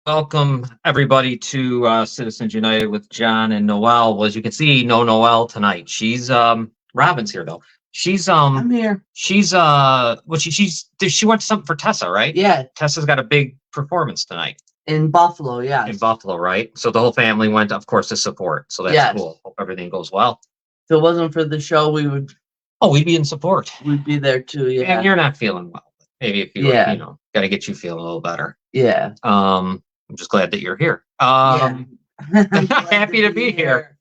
Welcome everybody to Citizens United with John and Noelle. Well, as you can see, no Noelle tonight. She's Robin's here though. She's I'm here. She's she went to something for Tessa, right? Yeah, Tessa's got a big performance tonight in Buffalo. Yeah, in Buffalo, right? So the whole family went, of course, to support. So that's cool. Hope everything goes well. If it wasn't for the show, we'd be in support. We'd be there too. Yeah, and you're not feeling well. Maybe if you were, got to get you feeling a little better. Yeah. I'm just glad that you're here. Happy to be here.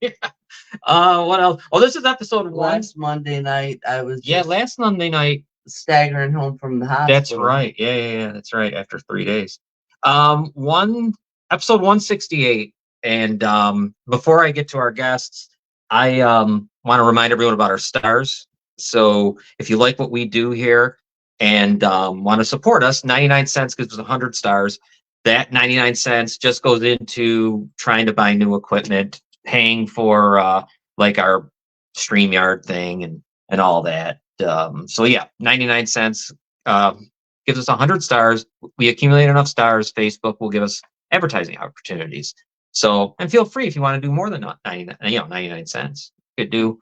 What else? Oh, this is episode 1. Last Monday night, I was last Monday night staggering home from the hospital. That's right. Yeah. That's right. After 3 days. Episode 168. And before I get to our guests, I want to remind everyone about our stars. So if you like what we do here and want to support us, 99 cents gives us 100 stars. That 99 cents just goes into trying to buy new equipment, paying for like our StreamYard thing and all that. So yeah, 99 cents gives us 100 stars. We accumulate enough stars, Facebook will give us advertising opportunities. So, and feel free if you want to do more than 99 cents. You could do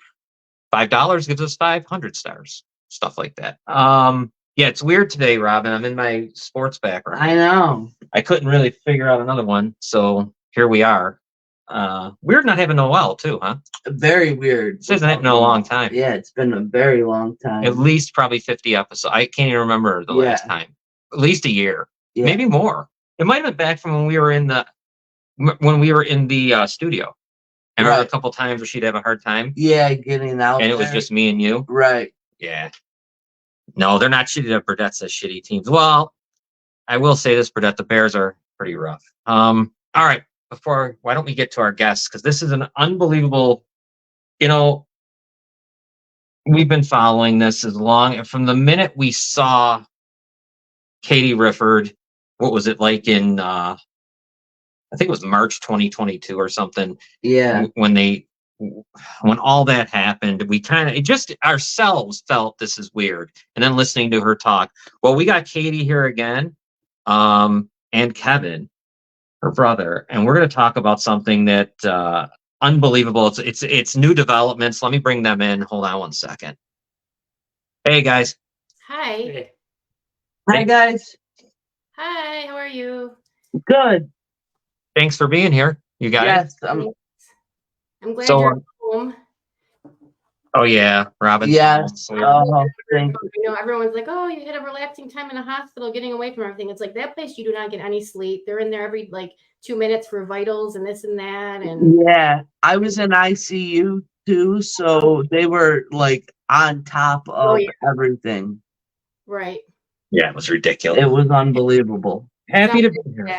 $5 gives us 500 stars, stuff like that. Yeah, it's weird today, Robin. I'm in my sports background. I know. I couldn't really figure out another one, so here we are. Weird not having Noelle too, huh? Very weird. This hasn't happened in a long time. Yeah, it's been a very long time. At least probably 50 episodes. I can't even remember the last time. At least a year, maybe more. It might have been back from when we were in the studio. I remember a couple times where she'd have a hard time. Yeah, getting out. And it was just me and you. Right. Yeah. No, they're not shitty. Burdett's a shitty teams. Well, I will say this, Burdett, the Bears are pretty rough. All right. Why don't we get to our guests? Because this is an unbelievable, we've been following this from the minute we saw Katie Riford. What was it like in, I think it was March 2022 or something. Yeah. When all that happened, we just ourselves felt this is weird. And then listening to her talk, well, we got Katie here again, and Kevin, her brother, and we're going to talk about something that unbelievable. It's new developments. Let me bring them in. Hold on one second. Hey guys. Hi. Hey. Hi guys. Hi. How are you? Good. Thanks for being here, you guys. Yes. I'm glad you're home. Oh yeah, Robin. Yes. Thank you. Everyone's like, "Oh, you had a relaxing time in a hospital, getting away from everything." It's like that place you do not get any sleep. They're in there every 2 minutes for vitals and this and that. And yeah, I was in ICU too, so they were on top of everything. Right. Yeah, it was ridiculous. It was unbelievable. Happy to be here.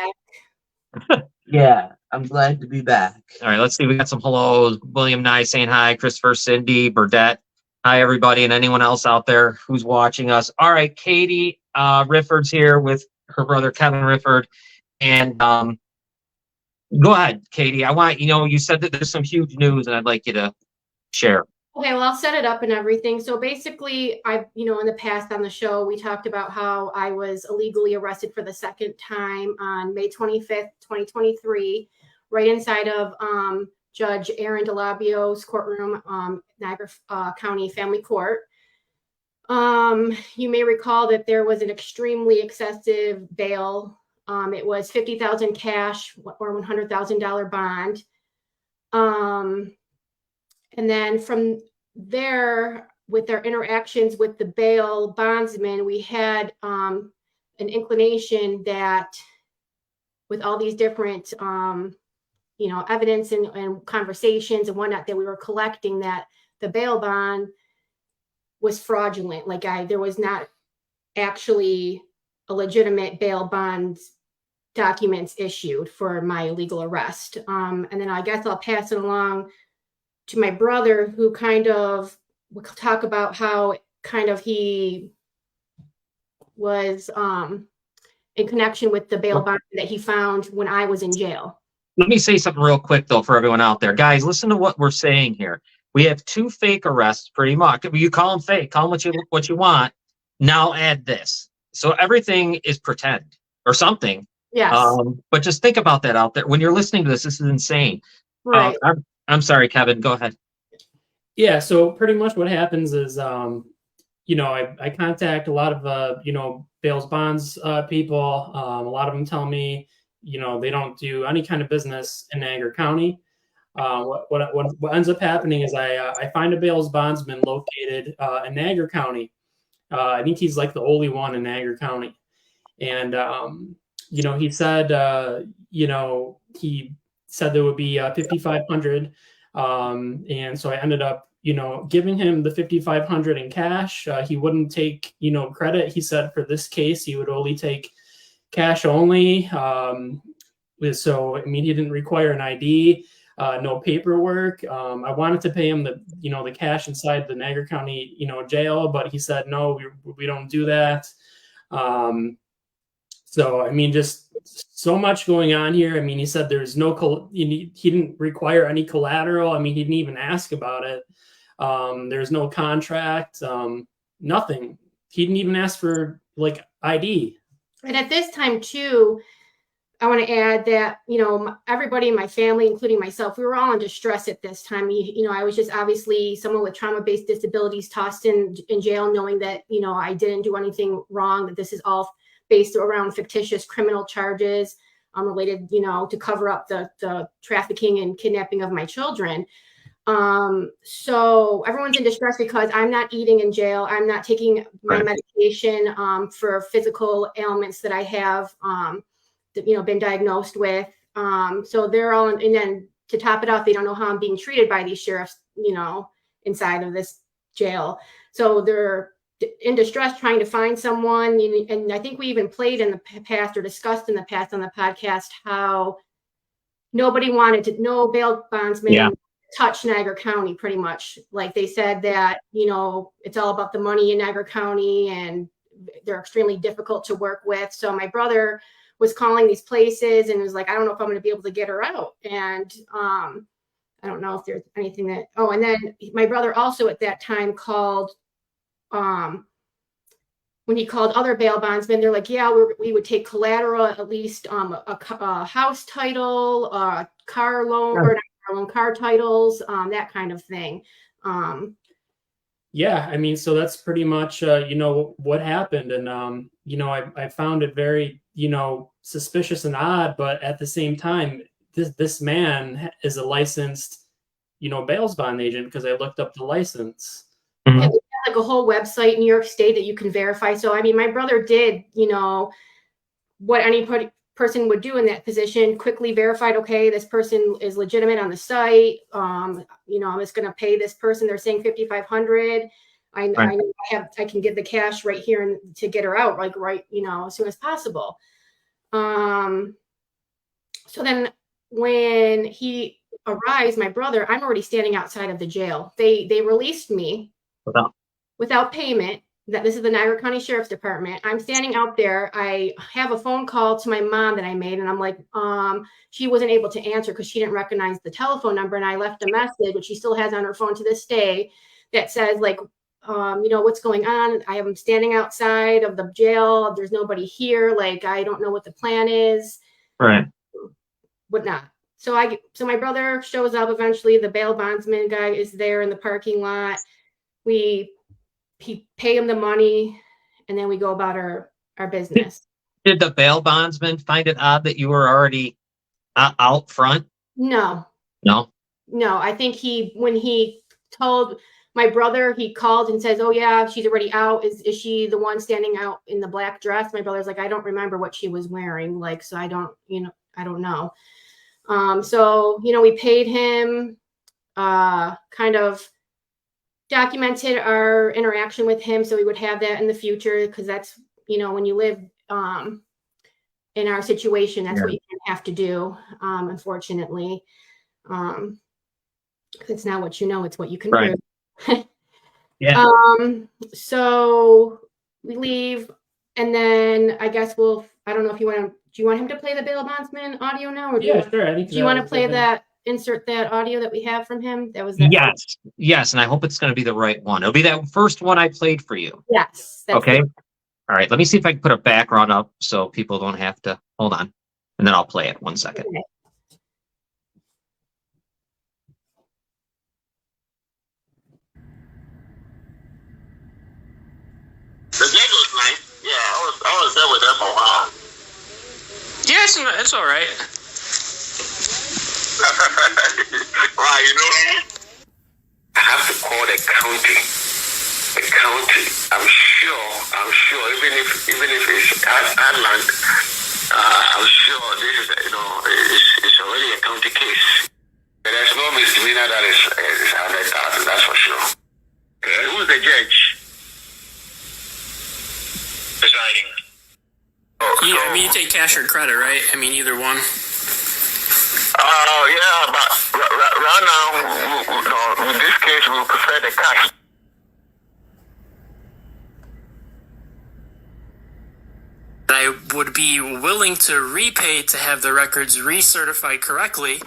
Yeah, I'm glad to be back. All right, let's see. We got some hellos. William Nye saying hi. Christopher, Cindy, Burdett. Hi, everybody, and anyone else out there who's watching us. All right, Katie Riford's here with her brother, Kevin Riford. And go ahead, Katie. I want, you said that there's some huge news, and I'd like you to share. Okay, well, I'll set it up and everything. So basically, in the past on the show, we talked about how I was illegally arrested for the second time on May 25th, 2023, right inside of Judge Aaron DeLabio's courtroom, Niagara County Family Court. You may recall that there was an extremely excessive bail. It was $50,000 cash or $100,000 bond. And then from there, with our interactions with the bail bondsman, we had an inclination that with all these different, evidence and conversations and whatnot that we were collecting, that the bail bond was fraudulent. There was not actually a legitimate bail bond documents issued for my illegal arrest. And then I guess I'll pass it along to my brother, who kind of would talk about how kind of he was in connection with the bail bond that he found when I was in jail. Let me say something real quick, though, for everyone out there. Guys, listen to what we're saying here. We have 2 fake arrests, pretty much. You call them fake, call them what you want. Now add this. So everything is pretend or something. Yes. But just think about that out there. When you're listening to this is insane. Right. I'm sorry, Kevin. Go ahead. Yeah. So pretty much what happens is, you know, I contact a lot of, you know, bails bonds people. A lot of them tell me, you know, they don't do any kind of business in Niagara County. What ends up happening is I find a bails bondsman located in Niagara County. I think he's like the only one in Niagara County. And, you know, he said, you know, he said there would be 5,500. And so I ended up, you know, giving him the 5,500 in cash. He wouldn't take, you know, credit. He said for this case, he would only take cash only. So, I mean, he didn't require an ID, no paperwork. I wanted to pay him the, you know, the cash inside the Niagara County, you know, jail, but he said, no, we don't do that. So, I mean, just so much going on here. I mean, he said there's no, he didn't require any collateral. I mean, he didn't even ask about it. There's no contract, nothing. He didn't even ask for like ID. And at this time too, I want to add that, you know, everybody in my family, including myself, we were all in distress at this time. You know, I was just obviously someone with trauma-based disabilities tossed in jail, knowing that, you know, I didn't do anything wrong, that this is all based around fictitious criminal charges related, you know, to cover up the trafficking and kidnapping of my children. So everyone's in distress because I'm not eating in jail. I'm not taking my medication for physical ailments that I have, you know, been diagnosed with. So they're all, and then to top it off, they don't know how I'm being treated by these sheriffs, you know, inside of this jail. So they're in distress trying to find someone. And I think we even played in the past or discussed in the past on the podcast how nobody wanted to, no bail bondsman touch Niagara County, pretty much. Like they said that, you know, it's all about the money in Niagara County and they're extremely difficult to work with. So my brother was calling these places and was like, I don't know if I'm going to be able to get her out. And I don't know if there's anything that, oh, and then my brother also at that time called, when he called other bail bondsmen, they're like, yeah, we would take collateral, at least a house title, car loan, or not car loan, car titles, that kind of thing. Yeah, I mean, so that's pretty much, you know, what happened. And, you know, I found it very, you know, suspicious and odd, but at the same time, this man is a licensed, you know, bails bond agent because I looked up the license. Mm-hmm. Yeah, we have like a whole website in New York State that you can verify. So, I mean, my brother did, you know, what any person would do in that position, quickly verified, okay, this person is legitimate on the site. You know, I'm just going to pay this person. They're saying 5,500. I can get the cash right here and to get her out, like you know, as soon as possible. So then when he arrives, my brother, I'm already standing outside of the jail. They released me without payment. That this is the Niagara County Sheriff's Department. I'm standing out there. I have a phone call to my mom that I made, and I'm like, she wasn't able to answer because she didn't recognize the telephone number. And I left a message, which she still has on her phone to this day, that says like, you know, what's going on? I am standing outside of the jail. There's nobody here. Like, I don't know what the plan is. Right. Whatnot. So my brother shows up eventually. The bail bondsman guy is there in the parking lot. He pay him the money, and then we go about our business. Did the bail bondsman find it odd that you were already out front? No. I think when he told my brother, he called and says, oh yeah, she's already out. Is she the one standing out in the black dress? My brother's like, I don't remember what she was wearing. Like, so I don't know. So, you know, we paid him, kind of documented our interaction with him so we would have that in the future, because that's, you know, when you live in our situation, that's what you have to do, unfortunately. It's not what you know, it's what you can Right. prove. Yeah. So we leave, and then I guess I don't know if you want to, do you want him to play the bail bondsman audio now? Or Yeah, sure. I think do you want to was play good. that, insert that audio that we have from him? That was that. Yes. And I hope it's going to be the right one. It'll be that first one I played for you. Yes. Okay. All right. Let me see if I can put a background up so people don't have to hold on. And then I'll play it. 1 second. Okay. The gig was nice. Yeah, I was there with them for a while. Yeah, it's all right. Wow, you know that? I have to call the county. The county. I'm sure. Even if it's Ireland, I'm sure this is it's already a county case. There's no misdemeanor that is 100,000. That's for sure. Okay. Who's the judge? Presiding. Yeah, I mean, you take cash or credit, right? I mean, either one. Yeah, but right now, in this case, we prefer the cash. I would be willing to repay to have the records recertified correctly.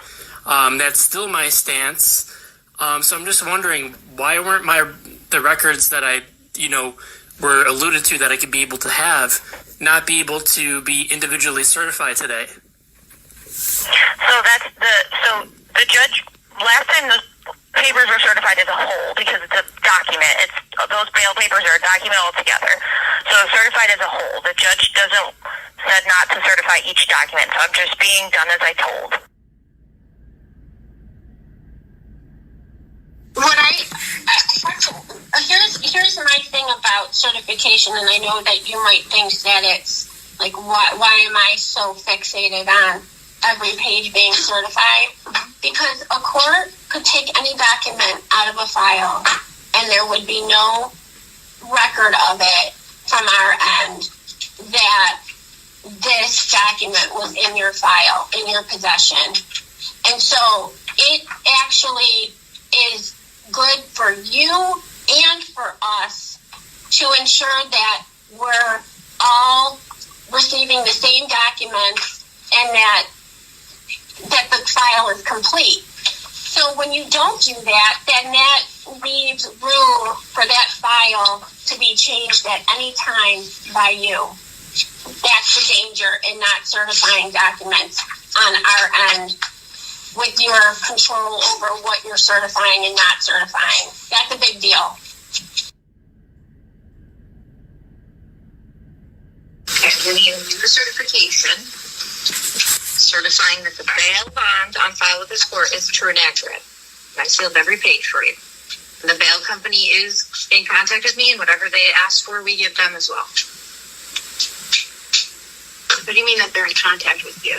That's still my stance. So I'm just wondering, why weren't the records that I, were alluded to that I could be able to have, not be able to be individually certified today? So the judge, last time the papers were certified as a whole, because it's a document, those bail papers are a document altogether. So certified as a whole. The judge said not to certify each document, so I'm just being done as I told. Here's my thing about certification, and I know that you might think that it's like, why am I so fixated on every page being certified? Because a court could take any document out of a file and there would be no record of it from our end that this document was in your file, in your possession. And so it actually is good for you and for us to ensure that we're all receiving the same documents and that the file is complete. So when you don't do that, then that leaves room for that file to be changed at any time by you. That's the danger in not certifying documents on our end with your control over what you're certifying and not certifying. That's a big deal. Okay, when you do the certification, certifying that the bail bond on file with this court is true and accurate. I sealed every page for you. And the bail company is in contact with me, and whatever they ask for, we give them as well. What do you mean that they're in contact with you?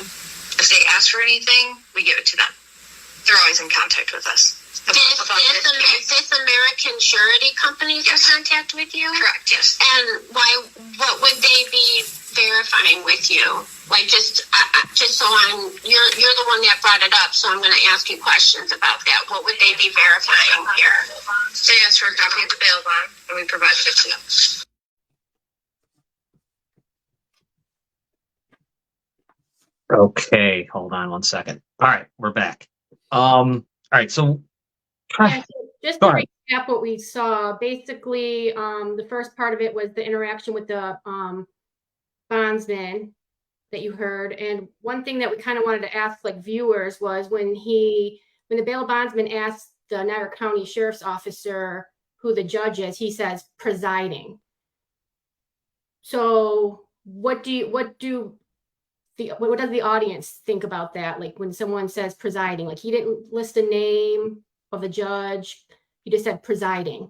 If they ask for anything, we give it to them. They're always in contact with us. This American Surety Company is in contact with you? Correct, yes. And what would they be verifying with you? Like just so you're the one that brought it up, so I'm going to ask you questions about that. What would they be verifying here? They ask for a copy of the bail bond, and we provided it to them. Okay, hold on 1 second. All right, we're back. All right, so Yeah, so just to recap what we saw, basically, the first part of it was the interaction with the bondsman that you heard. And one thing that we kind of wanted to ask like viewers was when the bail bondsman asked the Niagara County Sheriff's Officer who the judge is, he says presiding. So what does the audience think about that? Like when someone says presiding, like he didn't list a name of the judge, he just said presiding.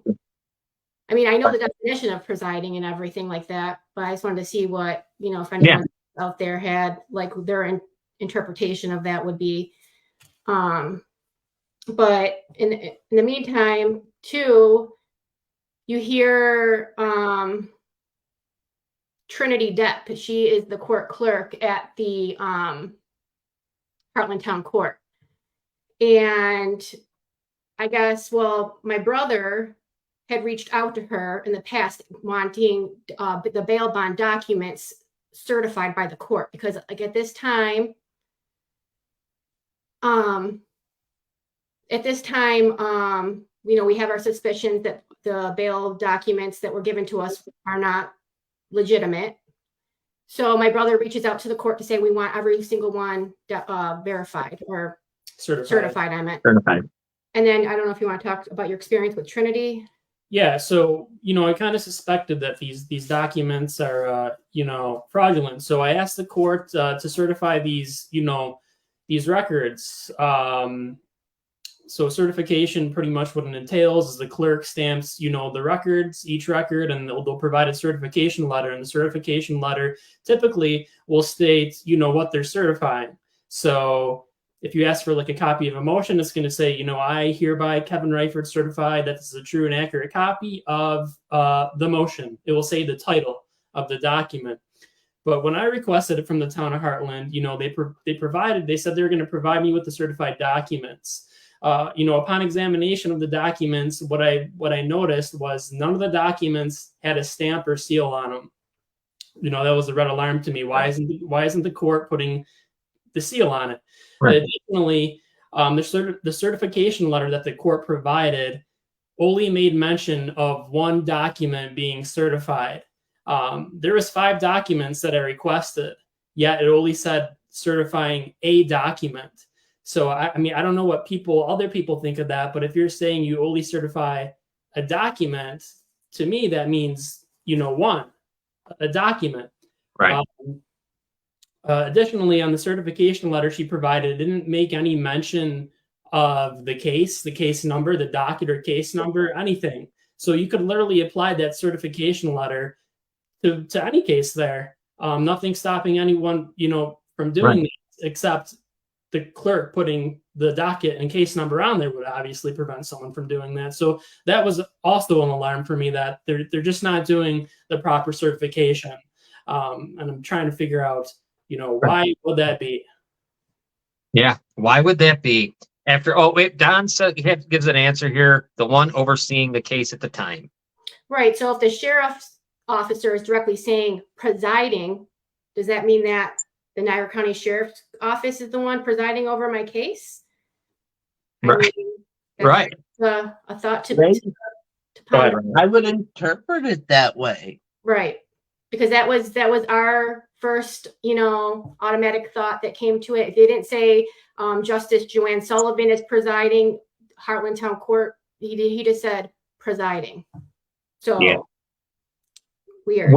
I mean, I know the definition of presiding and everything like that, but I just wanted to see what, if anyone out there had like their interpretation of that would be. But in the meantime, too, you hear Trinity Depp. She is the court clerk at the Heartland Town Court. And I guess, well, my brother had reached out to her in the past wanting the bail bond documents certified by the court, because like at this time, we have our suspicions that the bail documents that were given to us are not legitimate. So my brother reaches out to the court to say, we want every single one verified or certified, I meant. Certified. And then I don't know if you want to talk about your experience with Trinity. Yeah, so I kind of suspected that these documents are fraudulent. So I asked the court to certify these these records. So certification, pretty much what it entails is the clerk stamps the records, each record, and they'll provide a certification letter. And the certification letter typically will state what they're certifying. So if you ask for like a copy of a motion, it's going to say, I hereby, Kevin Riford, certify that this is a true and accurate copy of the motion. It will say the title of the document. But when I requested it from the town of Heartland, they said they were going to provide me with the certified documents. Upon examination of the documents, what I noticed was none of the documents had a stamp or seal on them. That was a red alarm to me. Why isn't the court putting the seal on it? Right. Additionally, the certification letter that the court provided only made mention of one document being certified. There was 5 documents that I requested, yet it only said certifying a document. So I don't know what other people think of that, but if you're saying you only certify a document, to me that means a document. Right. Additionally, on the certification letter she provided, it didn't make any mention of the case number, the docket or case number, anything. So you could literally apply that certification letter to any case there. Nothing stopping anyone, from doing this, except the clerk putting the docket and case number on there would obviously prevent someone from doing that. So that was also an alarm for me that they're just not doing the proper certification. And I'm trying to figure out, why would that be? Yeah, why would that be? Don gives an answer here. The one overseeing the case at the time. Right. So if the sheriff's officer is directly saying presiding, does that mean that the Niagara County Sheriff's Office is the one presiding over my case? Right. Right. A thought to ponder. I would interpret it that way. Right. Because that was our first, automatic thought that came to it. They didn't say Justice Joanne Sullivan is presiding Heartland Town Court. He just said presiding. So yeah. Weird.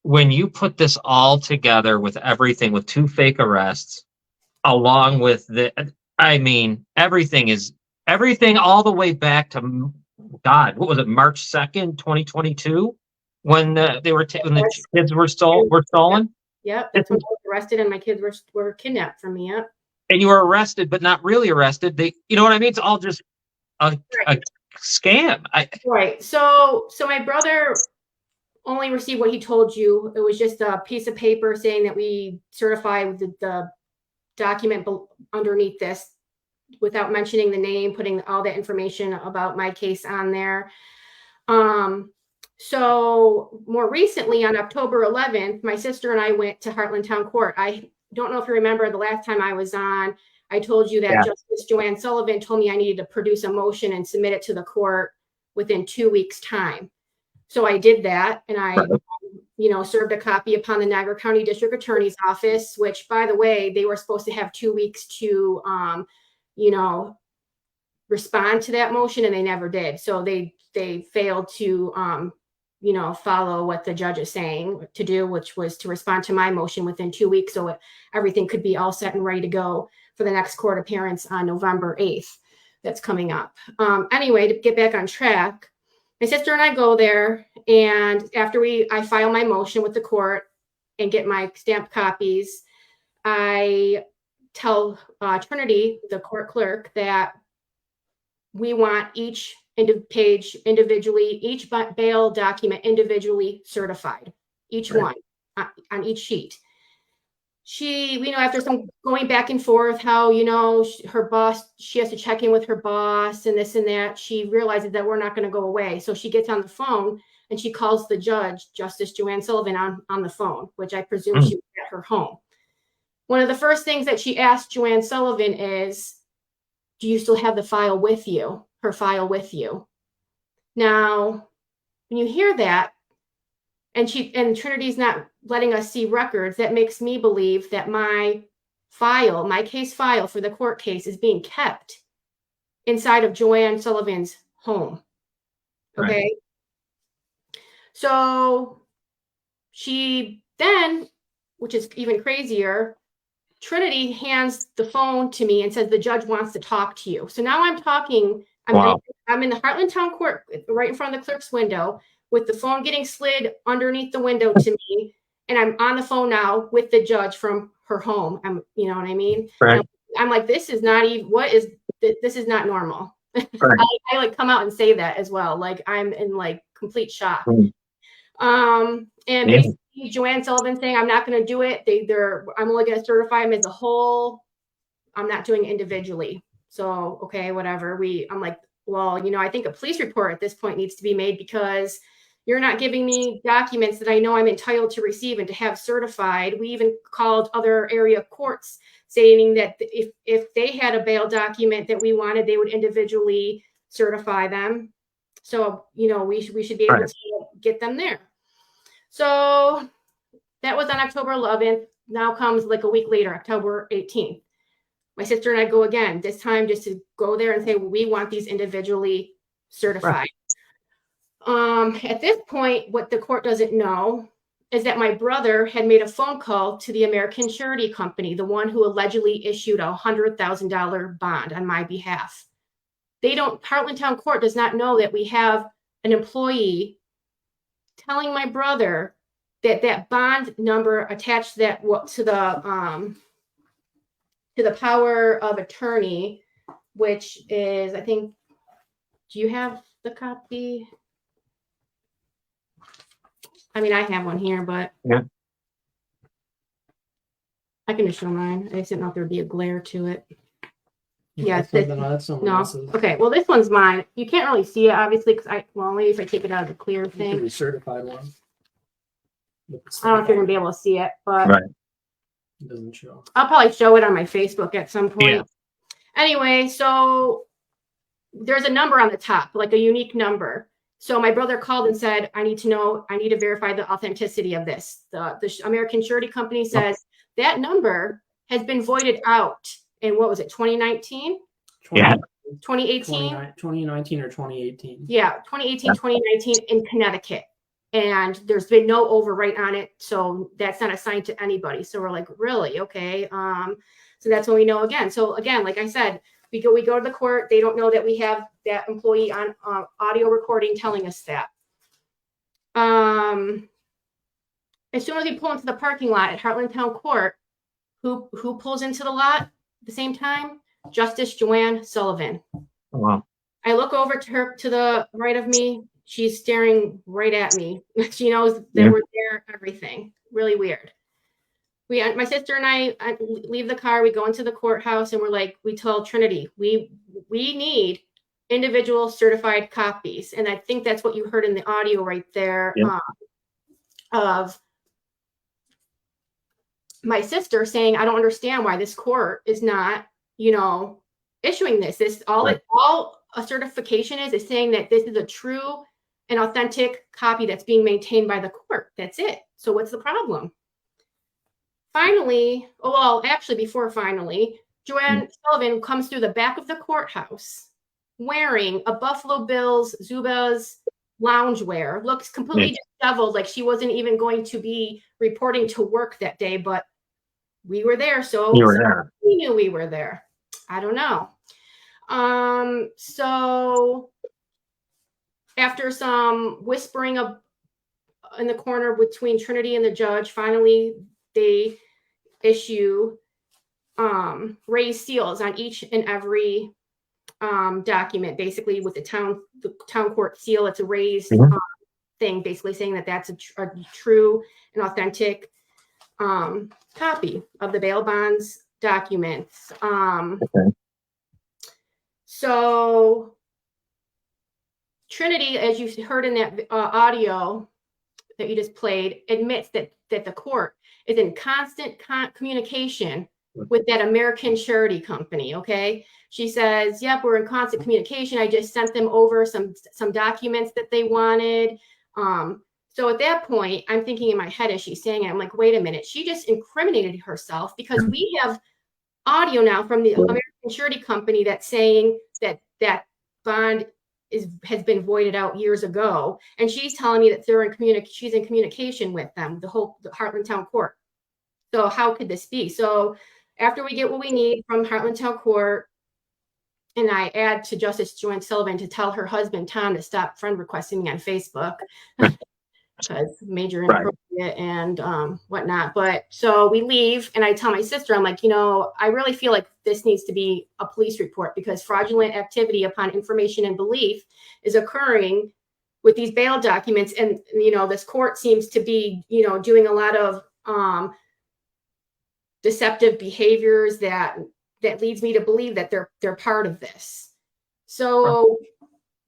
When you put this all together with everything, with 2 fake arrests, along with everything all the way back to what was it, March 2nd, 2022, when the kids were stolen. Yep, that's when I was arrested and my kids were kidnapped from me. Yep. And you were arrested, but not really arrested. You know what I mean? It's all just a scam. Right. So my brother only received what he told you. It was just a piece of paper saying that we certified the document underneath this without mentioning the name, putting all that information about my case on there. So more recently, on October 11th, my sister and I went to Heartland Town Court. I don't know if you remember the last time I was on, I told you that Justice Joanne Sullivan told me I needed to produce a motion and submit it to the court within 2 weeks' time. So I did that, and I, served a copy upon the Niagara County District Attorney's Office, which, by the way, they were supposed to have 2 weeks to, respond to that motion, and they never did. So they failed to, follow what the judge is saying to do, which was to respond to my motion within 2 weeks, so everything could be all set and ready to go for the next court appearance on November 8th. That's coming up. Anyway, to get back on track. My sister and I go there, and after I file my motion with the court and get my stamped copies, I tell Trinity, the court clerk, that we want each page individually, each bail document individually certified, each one on each sheet. after some going back and forth, how, her boss, she has to check in with her boss and this and that, she realizes that we're not going to go away. So she gets on the phone and she calls the judge, Justice Joanne Sullivan, on the phone, which I presume she was at her home. One of the first things that she asked Joanne Sullivan is, do you still have the file with you, her file with you? Now, when you hear that, and Trinity's not letting us see records, that makes me believe that my case file for the court case is being kept inside of Joanne Sullivan's home. Okay. Right. So she then, which is even crazier, Trinity hands the phone to me and says, the judge wants to talk to you. So now I'm talking, I'm in the Heartland Town Court right in front of the clerk's window with the phone getting slid underneath the window to me. And I'm on the phone now with the judge from her home. You know what I mean? Right. I'm like, this is not even, this is not normal. Right. I like come out and say that as well. Like I'm in like complete shock. And basically Joanne Sullivan saying, I'm not going to do it. I'm only going to certify them as a whole. I'm not doing it individually. So, okay, whatever. I'm like, well, I think a police report at this point needs to be made because you're not giving me documents that I know I'm entitled to receive and to have certified. We even called other area courts stating that if they had a bail document that we wanted, they would individually certify them. So, we should be able to get them there. So that was on October 11th. Now comes like a week later, October 18th. My sister and I go again, this time just to go there and say, well, we want these individually certified. At this point, what the court doesn't know is that my brother had made a phone call to the American Surety Company, the one who allegedly issued a $100,000 bond on my behalf. Heartland Town Court does not know that we have an employee telling my brother that bond number attached to the power of attorney, which is, I think, do you have the copy? I mean, I have one here, but yeah, I can just show mine. I just didn't know if there'd be a glare to it. Yeah, no. Okay, well, this one's mine. You can't really see it, obviously, because maybe if I take it out of the clear thing. The certified one. I don't know if you're gonna be able to see it, but it doesn't show. I'll probably show it on my Facebook at some point. Yeah. Anyway, so there's a number on the top, like a unique number. So my brother called and said, I need to verify the authenticity of this. The American Surety Company says that number has been voided out in, what was it, 2019? Yeah. 2018? 2019 or 2018. Yeah, 2018, 2019 in Connecticut. And there's been no overwrite on it. So that's not assigned to anybody. So we're like, really? Okay. So that's when we know again. So again, like I said, we go to the court. They don't know that we have that employee on audio recording telling us that. As soon as we pull into the parking lot at Heartland Town Court, who pulls into the lot at the same time? Justice Joanne Sullivan. Oh, wow. I look over to her to the right of me. She's staring right at me. She knows that we're there, everything. Really weird. My sister and I leave the car, we go into the courthouse, and we told Trinity, we need individual certified copies. And I think that's what you heard in the audio right there, of my sister saying, I don't understand why this court is not, issuing this. All a certification is saying that this is a true and authentic copy that's being maintained by the court. That's it. So what's the problem? Finally, before finally, Joanne Sullivan comes through the back of the courthouse wearing a Buffalo Bills Zubaz loungewear, looks completely disheveled, like she wasn't even going to be reporting to work that day, but we were there, so we knew we were there. I don't know. So after some whispering in the corner between Trinity and the judge, finally they issue raised seals on each and every document, basically with the town court seal. It's a raised thing, basically saying that that's a true and authentic copy of the bail bonds documents. Okay. So Trinity, as you heard in that audio that you just played, admits that the court is in constant communication with that American Surety Company. Okay, she says, "Yep, we're in constant communication. I just sent them over some documents that they wanted." So at that point, I'm thinking in my head as she's saying it, I'm like, "Wait a minute, she just incriminated herself because we have audio now from the American Surety Company that's saying that bond has been voided out years ago, and she's telling me that she's in communication with them, the Heartland Town Court. So how could this be?" So after we get what we need from Heartland Town Court, and I add to Justice Joanne Sullivan to tell her husband Tom to stop friend requesting me on Facebook because major inappropriate and whatnot. But so we leave, and I tell my sister, I'm like, I really feel like this needs to be a police report because fraudulent activity upon information and belief is occurring with these bail documents. And, this court seems to be, doing a lot of deceptive behaviors that leads me to believe that they're part of this. So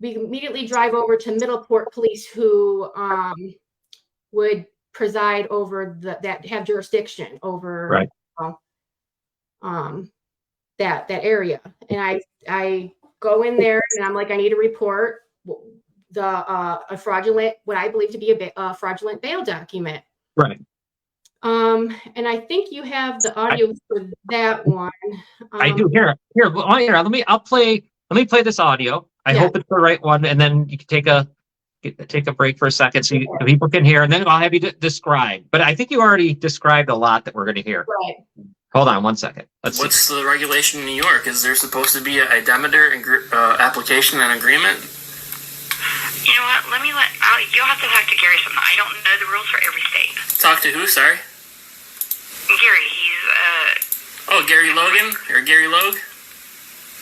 we immediately drive over to Middleport Police, who would preside over that have jurisdiction over that area. And I go in there and I'm like, I need to report a fraudulent, what I believe to be a fraudulent bail document. Right. And I think you have the audio for that one. I do. Here. Let me play this audio. I hope it's the right one, and then you can take a break for a second so people can hear, and then I'll have you describe. But I think you already described a lot that we're going to hear. Right. Hold on 1 second. What's the regulation in New York? Is there supposed to be a demeter application and agreement? You know what? You'll have to talk to Gary sometime. I don't know the rules for every state. Talk to who? Sorry. Gary. He's Oh, Gary Logan or Gary Logue?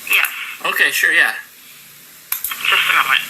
Yes. Okay, sure, yeah. Just a moment.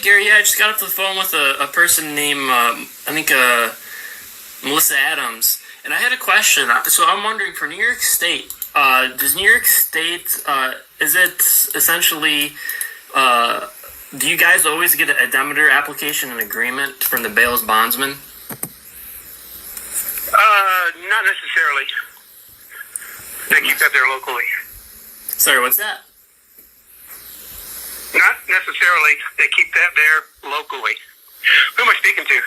Gary, I just got off the phone with a person named, Melissa Adams, and I had a question. So I'm wondering, for New York State, does New York State, is it essentially, do you guys always get a demeter application and agreement from the bail's bondsman? Not necessarily. They keep that there locally. Sorry, what's that? Not necessarily. They keep that there locally. Who am I speaking to?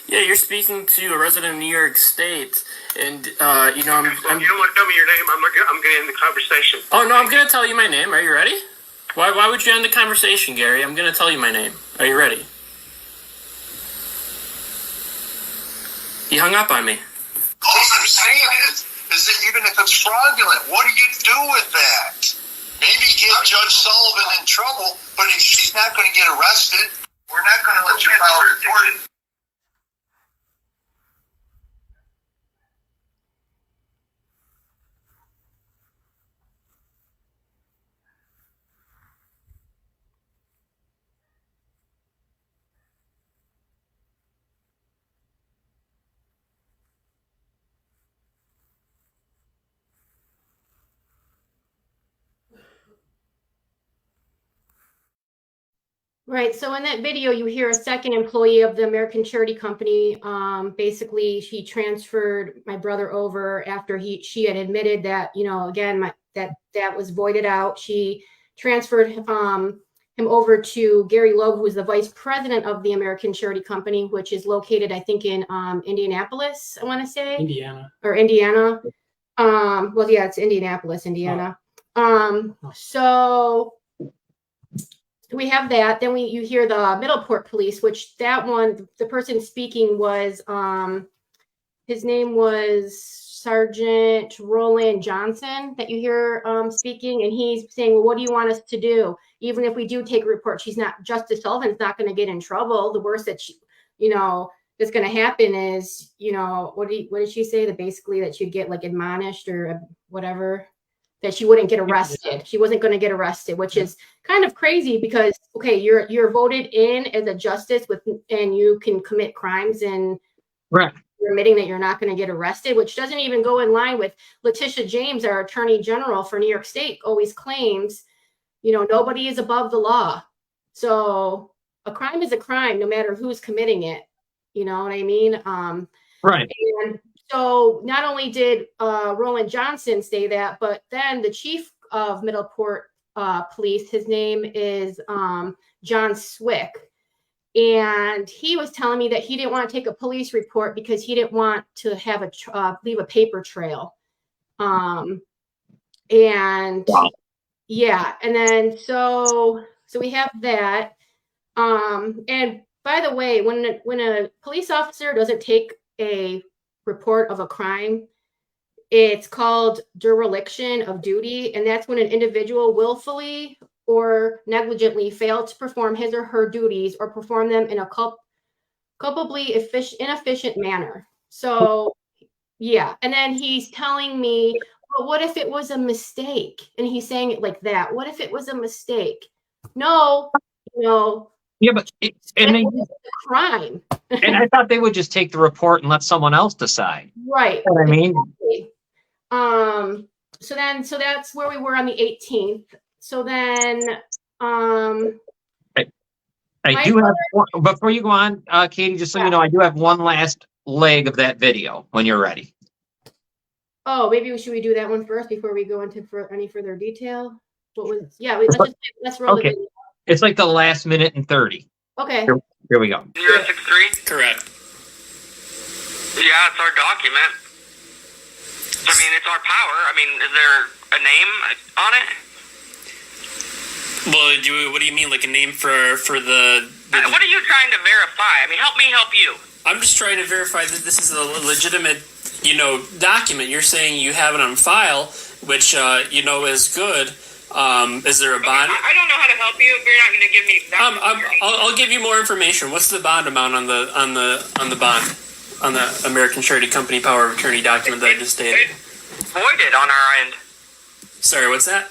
Yeah, you're speaking to a resident of New York State, and I'm. You don't want to tell me your name. I'm getting the conversation. Oh no, I'm gonna tell you my name. Are you ready? Why would you end the conversation, Gary? I'm gonna tell you my name. Are you ready? He hung up on me. All I'm saying is that even if it's fraudulent, what do you do with that? Maybe get Judge Sullivan in trouble, but if she's not going to get arrested, we're not going to let you file a report. Right. So in that video, you hear a second employee of the American Surety Company. Basically, she transferred my brother over after she had admitted that, again, that was voided out. She transferred him over to Gary Logue, who is the vice president of the American Surety Company, which is located, I think, in Indianapolis, I want to say. Indiana. Well, yeah, it's Indianapolis, Indiana. So we have that. Then you hear the Middleport Police, which that one, the person speaking was his name was Sergeant Roland Johnson that you hear speaking, and he's saying, well, what do you want us to do? Even if we do take a report, Justice Sullivan's not going to get in trouble. The worst that that's going to happen is, what did she say? That basically that she'd get like admonished or whatever, that she wouldn't get arrested. She wasn't going to get arrested, which is kind of crazy because, okay, you're voted in as a justice and you can commit crimes and Right. you're admitting that you're not going to get arrested, which doesn't even go in line with Letitia James, our attorney general for New York State, always claims, nobody is above the law. So a crime is a crime, no matter who's committing it. You know what I mean? Right. And so not only did Roland Johnson say that, but then the chief of Middleport Police, his name is John Swick. And he was telling me that he didn't want to take a police report because he didn't want to have leave a paper trail. And wow. Yeah, and then so we have that. And by the way, when a police officer doesn't take a report of a crime, it's called dereliction of duty, and that's when an individual willfully or negligently failed to perform his or her duties or perform them in a culpably inefficient manner. So, yeah. And then he's telling me, well, what if it was a mistake? And he's saying it like that. What if it was a mistake? No, Yeah, but it's a crime. And I thought they would just take the report and let someone else decide. Right. You know what I mean? Exactly. So that's where we were on the 18th. So then, I do have one, before you go on, Katie, just so you know, I do have one last leg of that video when you're ready. Oh, maybe should we do that one first before we go into any further detail? Let's roll the video. It's like the last minute and 30. Okay. Here we go. 063? Correct. Yeah, it's our document. I mean, it's our power. I mean, is there a name on it? Well, what do you mean, like a name for the What are you trying to verify? I mean, help me help you. I'm just trying to verify that this is a legitimate, document. You're saying you have it on file, which, is good. Is there a bond? I don't know how to help you if you're not going to give me exact. I'll give you more information. What's the bond amount on the bond on the American Surety Company Power of Attorney document that I just stated? It's voided on our end. Sorry, what's that?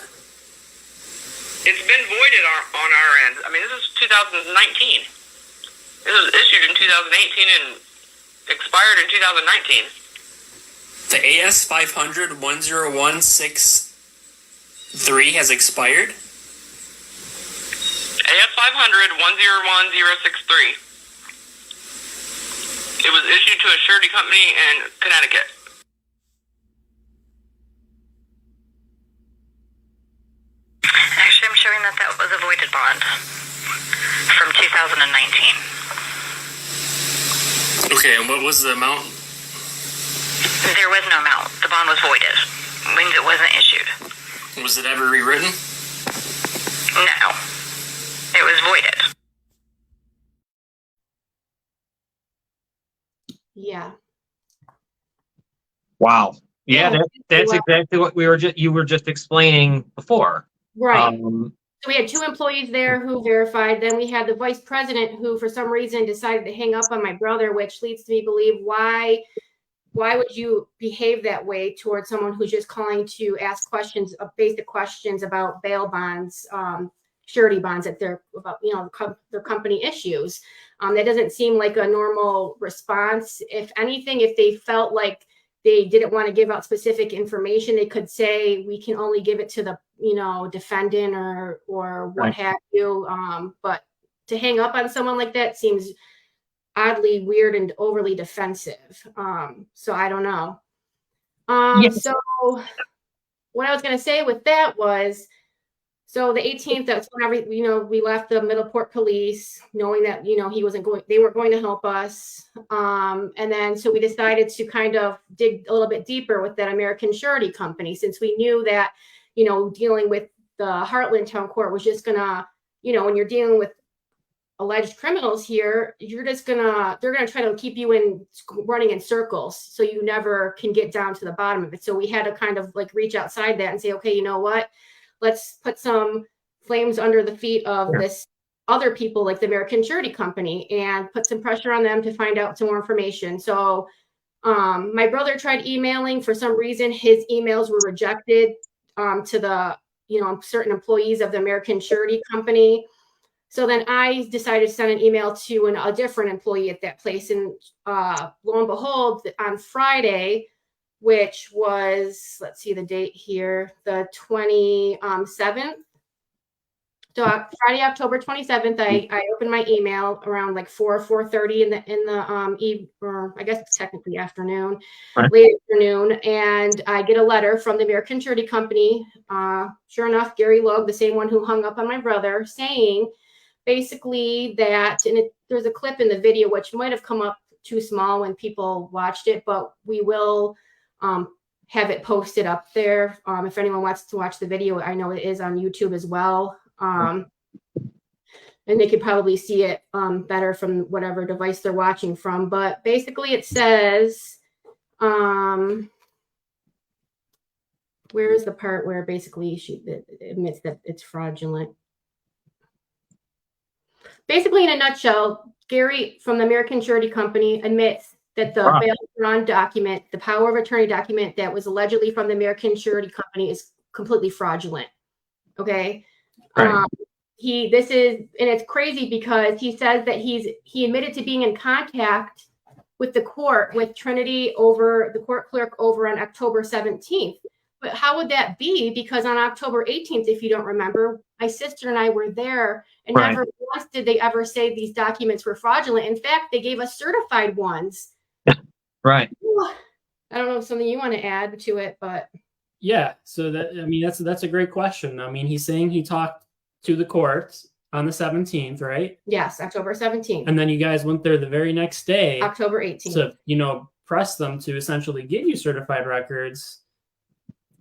It's been voided on our end. I mean, this is 2019. This was issued in 2018 and expired in 2019. The AS 500-10163 has expired? AS 500-101-063. It was issued to a surety company in Connecticut. Actually, I'm showing that was a voided bond from 2019. Okay, and what was the amount? There was no amount. The bond was voided. It means it wasn't issued. Was it ever rewritten? No. It was voided. Yeah. Wow. Yeah, that's exactly what you were just explaining before. Right. So we had 2 employees there who verified. Then we had the vice president who, for some reason, decided to hang up on my brother, which leads me to believe why would you behave that way towards someone who's just calling to ask questions, basic questions about bail bonds, surety bonds that they're about, their company issues. That doesn't seem like a normal response. If anything, if they felt like they didn't want to give out specific information, they could say, we can only give it to the, defendant or what have you. But to hang up on someone like that seems oddly weird and overly defensive. So I don't know. Yes. So what I was going to say with that was, so the 18th, that's when we left the Middleport police, knowing that, they weren't going to help us. And then, so we decided to kind of dig a little bit deeper with that American Surety Company, since we knew that, dealing with the Heartland Town Court was just gonna, when you're dealing with alleged criminals here, they're gonna try to keep you running in circles, so you never can get down to the bottom of it. So we had to kind of like reach outside that and say, okay, you know what? Let's put some flames under the feet of this other people like the American Surety Company and put some pressure on them to find out some more information. So my brother tried emailing. For some reason, his emails were rejected to the certain employees of the American Surety Company. So then I decided to send an email to a different employee at that place. And lo and behold, on Friday, which was, let's see the date here, the 27th. So Friday, October 27th, I opened my email around like 4:30 in the or I guess it's technically afternoon, late afternoon, and I get a letter from the American Surety Company. Sure enough, Gary Loeb, the same one who hung up on my brother, saying basically that, and there's a clip in the video which might have come up too small when people watched it, but we will have it posted up there. If anyone wants to watch the video, I know it is on YouTube as well. And they could probably see it better from whatever device they're watching from. But basically it says, where is the part where basically she admits that it's fraudulent? Basically, in a nutshell, Gary from the American Surety Company admits that the bail bond document, the power of attorney document that was allegedly from the American Surety Company is completely fraudulent. Okay. And it's crazy because he says that he admitted to being in contact with the court, with Trinity over the court clerk over on October 17th. But how would that be? Because on October 18th, if you don't remember, my sister and I were there, and never once did they ever say these documents were fraudulent. In fact, they gave us certified ones. Right. I don't know if something you want to add to it, but yeah. So that's a great question. I mean, he's saying he talked to the court on the 17th, right? Yes, October 17th. And then you guys went there the very next day, October 18th, to press them to essentially get you certified records.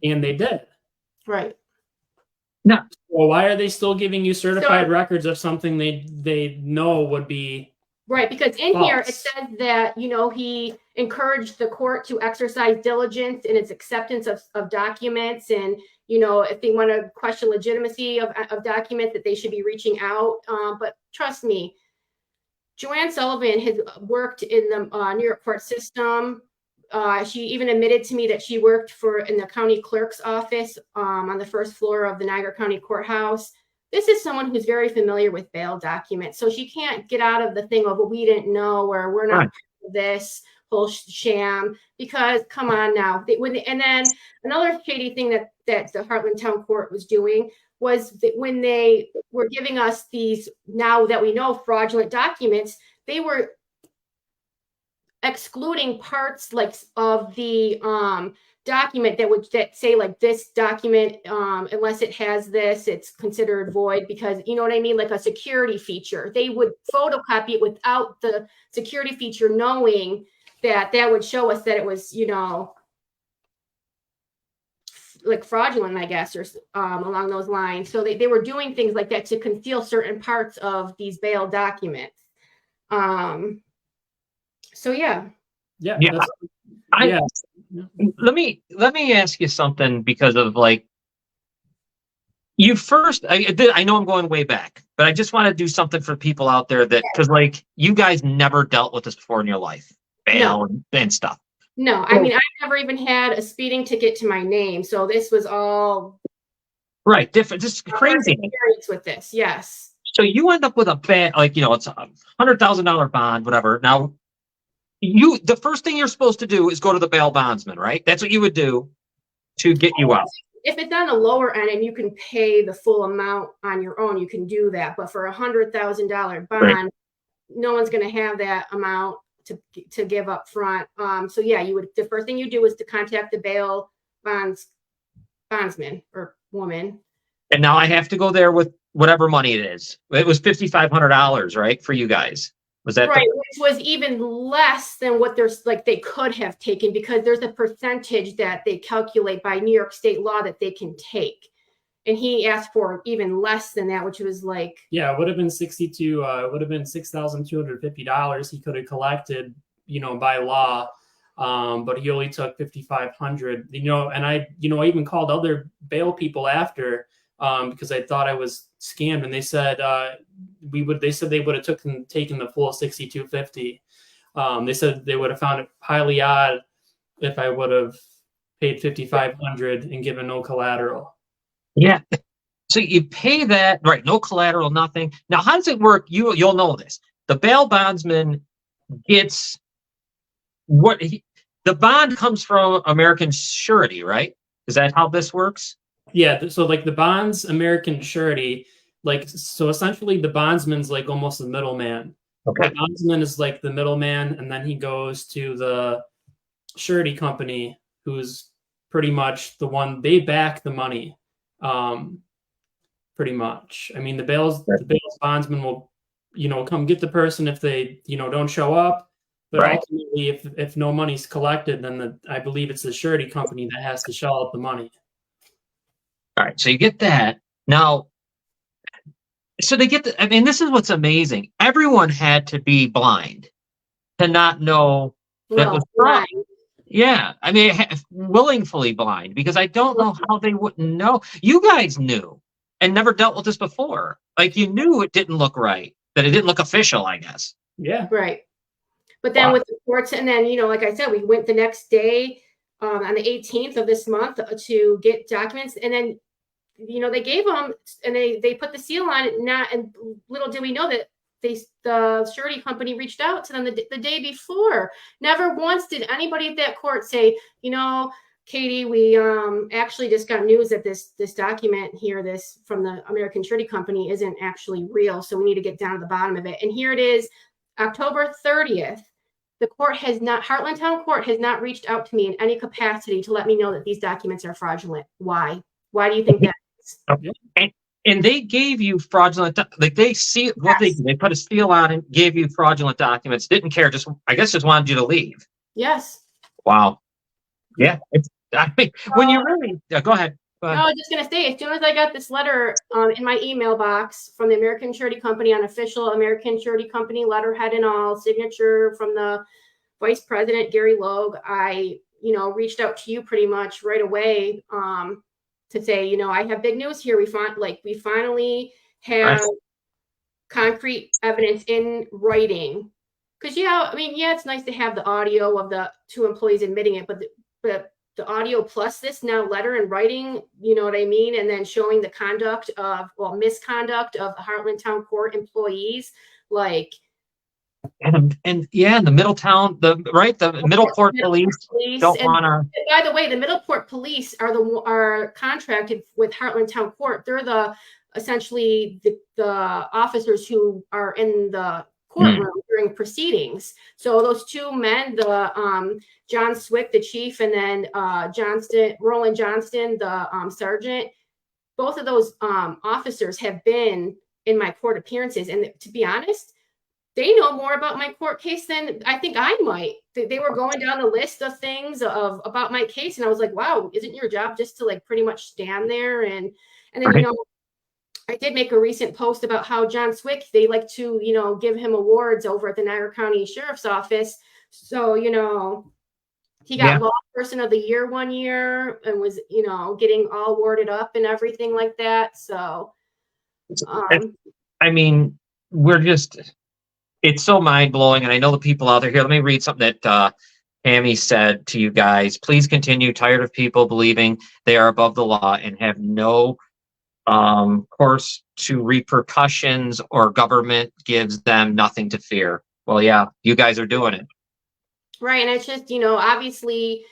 And they did. Right. No. Well, why are they still giving you certified records of something they know would be right? Because in false? here it says that he encouraged the court to exercise diligence in its acceptance of documents, and if they want to question legitimacy of documents, that they should be reaching out. But trust me, Joanne Sullivan has worked in the New York court system. She even admitted to me that she worked in the county clerk's office on the first floor of the Niagara County Courthouse. This is someone who's very familiar with bail documents. So she can't get out of the thing of, well, we didn't know, or we're not part of this whole sham, because come on now. And then another shady thing that the Heartland Town Court was doing was that when they were giving us these, now that we know, fraudulent documents, they were excluding parts like of the document that say like this document, unless it has this, it's considered void, because you know what I mean, like a security feature. They would photocopy it without the security feature, knowing that would show us that it was like fraudulent, I guess, or along those lines. So they were doing things like that to conceal certain parts of these bail documents. So yeah. Let me ask you something, because of like you first. I know I'm going way back, but I just want to do something for people out there because like you guys never dealt with this before in your life, bail and stuff. No, I mean, I never even had a speeding ticket to my name, so this was all different. Just crazy experience with this. Yes. So you end up with a bad, it's a $100,000 bond, whatever. Now, the first thing you're supposed to do is go to the bail bondsman, right? That's what you would do to get you out. If it's on the lower end and you can pay the full amount on your own, you can do that. But for $100,000 bond, no one's going to have that amount to give up front. So yeah, the first thing you do is to contact the bail bondsman or woman. And now I have to go there with whatever money it is. It was $5,500, right, for you guys? Was that right? Which was even less than what they could have taken, because there's a percentage that they calculate by New York state law that they can take. and he asked for even less than that, which was like, yeah, it would have been $6,250 he could have collected, by law. But he only took $5,500, and I even called other bail people after, because I thought I was scammed, and they said they would have taken the full $6,250. They said they would have found it highly odd if I would have paid $5,500 and given no collateral. Yeah. So you pay that, right? No collateral, nothing. Now, how does it work? You'll know this. The bail bondsman gets the bond comes from American Surety, right? Is that how this works? Yeah. So like the bonds, American Surety, so essentially the bondsman's like almost the middleman. Okay. The bondsman is like the middleman, and then he goes to the surety company, who's pretty much the one, they back the money. Pretty much. I mean, the bail's bondsman will, come get the person if they, don't show up. But right. Ultimately, if no money's collected, then I believe it's the surety company that has to shell out the money. All right. So you get that. Now, so they get I mean, this is what's amazing. Everyone had to be blind to not know that was wrong. Yeah. I mean, willingly blind, because I don't know how they wouldn't know. You guys knew and never dealt with this before. Like, you knew it didn't look right, that it didn't look official, I guess. Yeah. Right. But then with the courts, and then, like I said, we went the next day on the 18th of this month to get documents. And then, they gave them, and they put the seal on it. And little did we know that the surety company reached out to them the day before. Never once did anybody at that court say, Katie, we actually just got news that this document here, this from the American Surety Company, isn't actually real. So we need to get down to the bottom of it. And here it is, October 30th. The court has not, Heartland Town Court has not reached out to me in any capacity to let me know that these documents are fraudulent. Why? Why do you think that is? And they gave you fraudulent, like they see what Yes. they put a seal on and gave you fraudulent documents, didn't care, just wanted you to leave. Yes. Wow. Yeah. When you really, go ahead. No, I was just going to say, as soon as I got this letter in my email box from the American Surety Company, on official American Surety Company letterhead and all, signature from the Vice President, Gary Logue, I, reached out to you pretty much right away to say, I have big news here. We finally have concrete evidence in writing. Because, it's nice to have the audio of the two employees admitting it, but the audio plus this now letter in writing, you know what I mean? And then showing the misconduct of the Heartland Town Court employees, like. And the Middletown, the Middleport police don't want to. By the way, the Middleport police are contracted with Heartland Town Court. They're essentially the officers who are in the courtroom during proceedings. So those two men, the John Swick, the chief, and then Roland Johnston, the sergeant, both of those officers have been in my court appearances. And to be honest, they know more about my court case than I think I might. They were going down the list of things about my case, and I was like, wow, isn't your job just to pretty much stand there? And then, I did make a recent post about how John Swick, they like to, give him awards over at the Niagara County Sheriff's Office. So, he got Law Person of the Year one year and was, getting all warded up and everything like that. So, it's so mind blowing. And I know the people out there here, let me read something that Tammy said to you guys. Please continue. Tired of people believing they are above the law and have no course to repercussions, or government gives them nothing to fear. Well, yeah, you guys are doing it. Right. And it's just, obviously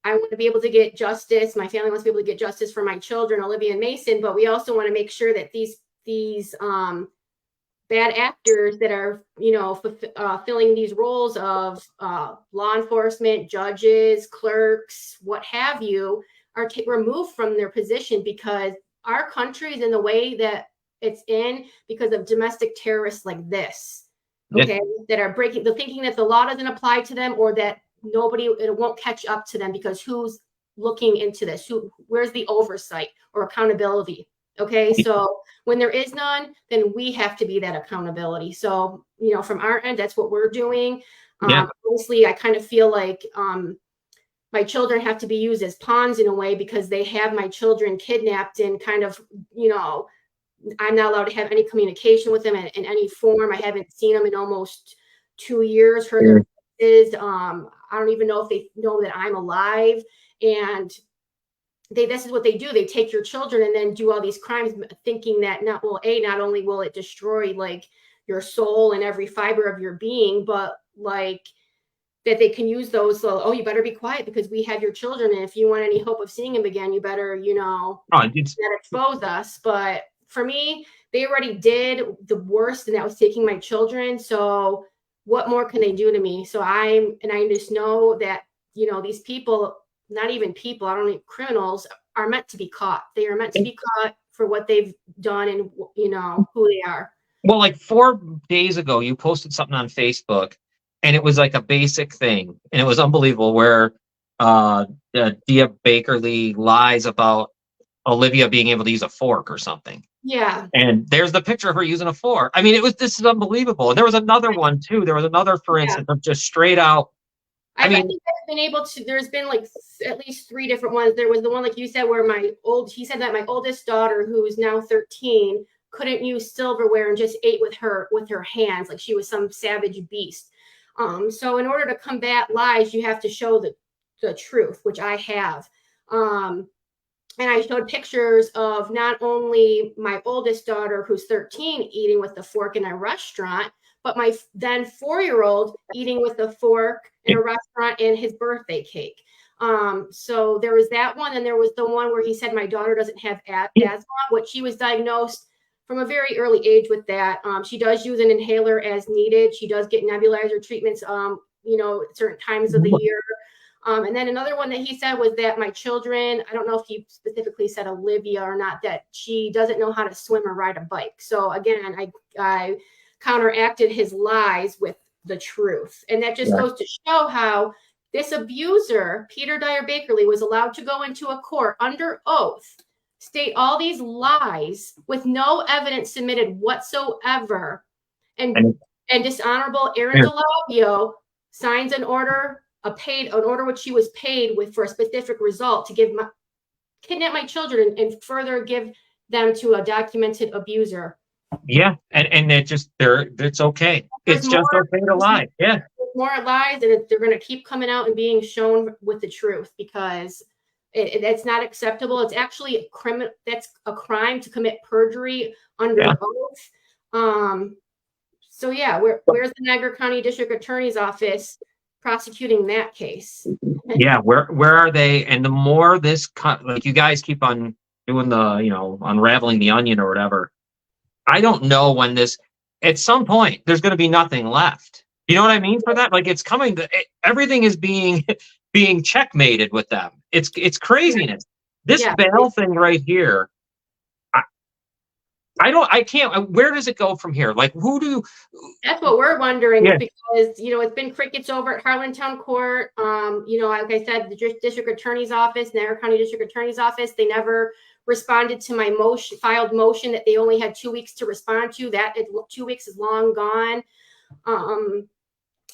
I want to be able to get justice. My family wants to be able to get justice for my children, Olivia and Mason, but we also want to make sure that these bad actors that are, filling these roles of law enforcement, judges, clerks, what have you, are removed from their position, because our country is in the way that it's in because of domestic terrorists like this, okay, that are thinking that the law doesn't apply to them, or that it won't catch up to them because who's looking into this? Where's the oversight or accountability? Okay, so when there is none, then we have to be that accountability. So, you know, from our end, that's what we're doing. Honestly, I kind of feel like my children have to be used as pawns in a way, because they have my children kidnapped and kind of, you know, I'm not allowed to have any communication with them in any form. I haven't seen them in almost 2 years, heard their voices. I don't even know if they know that I'm alive. And this is what they do. They take your children and then do all these crimes, thinking that not only will it destroy like your soul and every fiber of your being, but like that they can use those. So, oh, you better be quiet because we have your children. And if you want any hope of seeing them again, you better, you know, not expose us. But for me, they already did the worst, and that was taking my children. So what more can they do to me? So I just know that, you know, these people, not even people, I don't think criminals, are meant to be caught. They are meant to be caught for what they've done and, you know, who they are. Well, like 4 days ago, you posted something on Facebook, and it was like a basic thing, and it was unbelievable, where Dia Bakerly lies about Olivia being able to use a fork or something. Yeah. And there's the picture of her using a fork. I mean, this is unbelievable. And there was another one too. There was another, for instance, of just straight out. I think I've been able to, there's been like at least 3 different ones. There was the one, like you said, where he said that my oldest daughter, who is now 13, couldn't use silverware and just ate with her hands, like she was some savage beast. So in order to combat lies, you have to show the truth, which I have. And I showed pictures of not only my oldest daughter, who's 13, eating with a fork in a restaurant, but my then 4-year-old eating with a fork in a restaurant and his birthday cake. So there was that one. And there was the one where he said my daughter doesn't have asthma, which she was diagnosed from a very early age with that. She does use an inhaler as needed. She does get nebulizer treatments, you know, at certain times of the year. And then another one that he said was that my children, I don't know if he specifically said Olivia or not, that she doesn't know how to swim or ride a bike. So again, I counteracted his lies with the truth. And that just goes to show how this abuser, Peter Dyer Bakerly, was allowed to go into a court under oath, state all these lies with no evidence submitted whatsoever. And dishonorable Aaron DeLavio signs an order, an order which she was paid with for a specific result to kidnap my children and further give them to a documented abuser. Yeah, and it's okay. It's just okay to lie. Yeah, more lies, and they're going to keep coming out and being shown with the truth, because it's not acceptable. It's actually a criminal. That's a crime to commit perjury under oath. So yeah, where's the Niagara County District Attorney's Office prosecuting that case? Yeah, where are they? And the more this, like, you guys keep on doing the, you know, unraveling the onion or whatever. I don't know when at some point, there's going to be nothing left. You know what I mean for that? Like, it's coming. Everything is being checkmated with them. It's craziness. This bail thing right here. I can't. Where does it go from here? Like, That's what we're wondering, because, you know, it's been crickets over at Harlantown Court. You know, like I said, the District Attorney's Office, Niagara County District Attorney's Office, they never responded to my filed motion that they only had 2 weeks to respond to. That 2 weeks is long gone.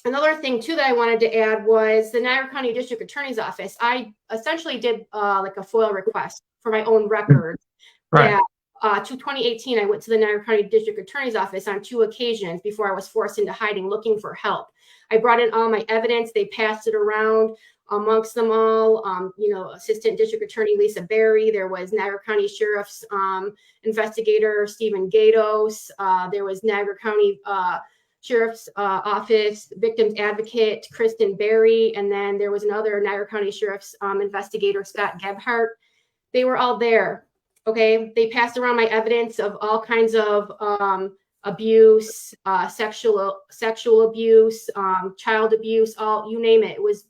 Another thing too that I wanted to add was the Niagara County District Attorney's Office. I essentially did like a FOIL request for my own records. Right. To 2018, I went to the Niagara County District Attorney's Office on 2 occasions before I was forced into hiding, looking for help. I brought in all my evidence. They passed it around amongst them all. You know, Assistant District Attorney Lisa Berry. There was Niagara County Sheriff's investigator Stephen Gatos. There was Niagara County Sheriff's Office Victims Advocate Kristen Berry, and then there was another Niagara County Sheriff's investigator Scott Gebhardt. They were all there. Okay, they passed around my evidence of all kinds of abuse, sexual abuse, child abuse, all, you name it. It was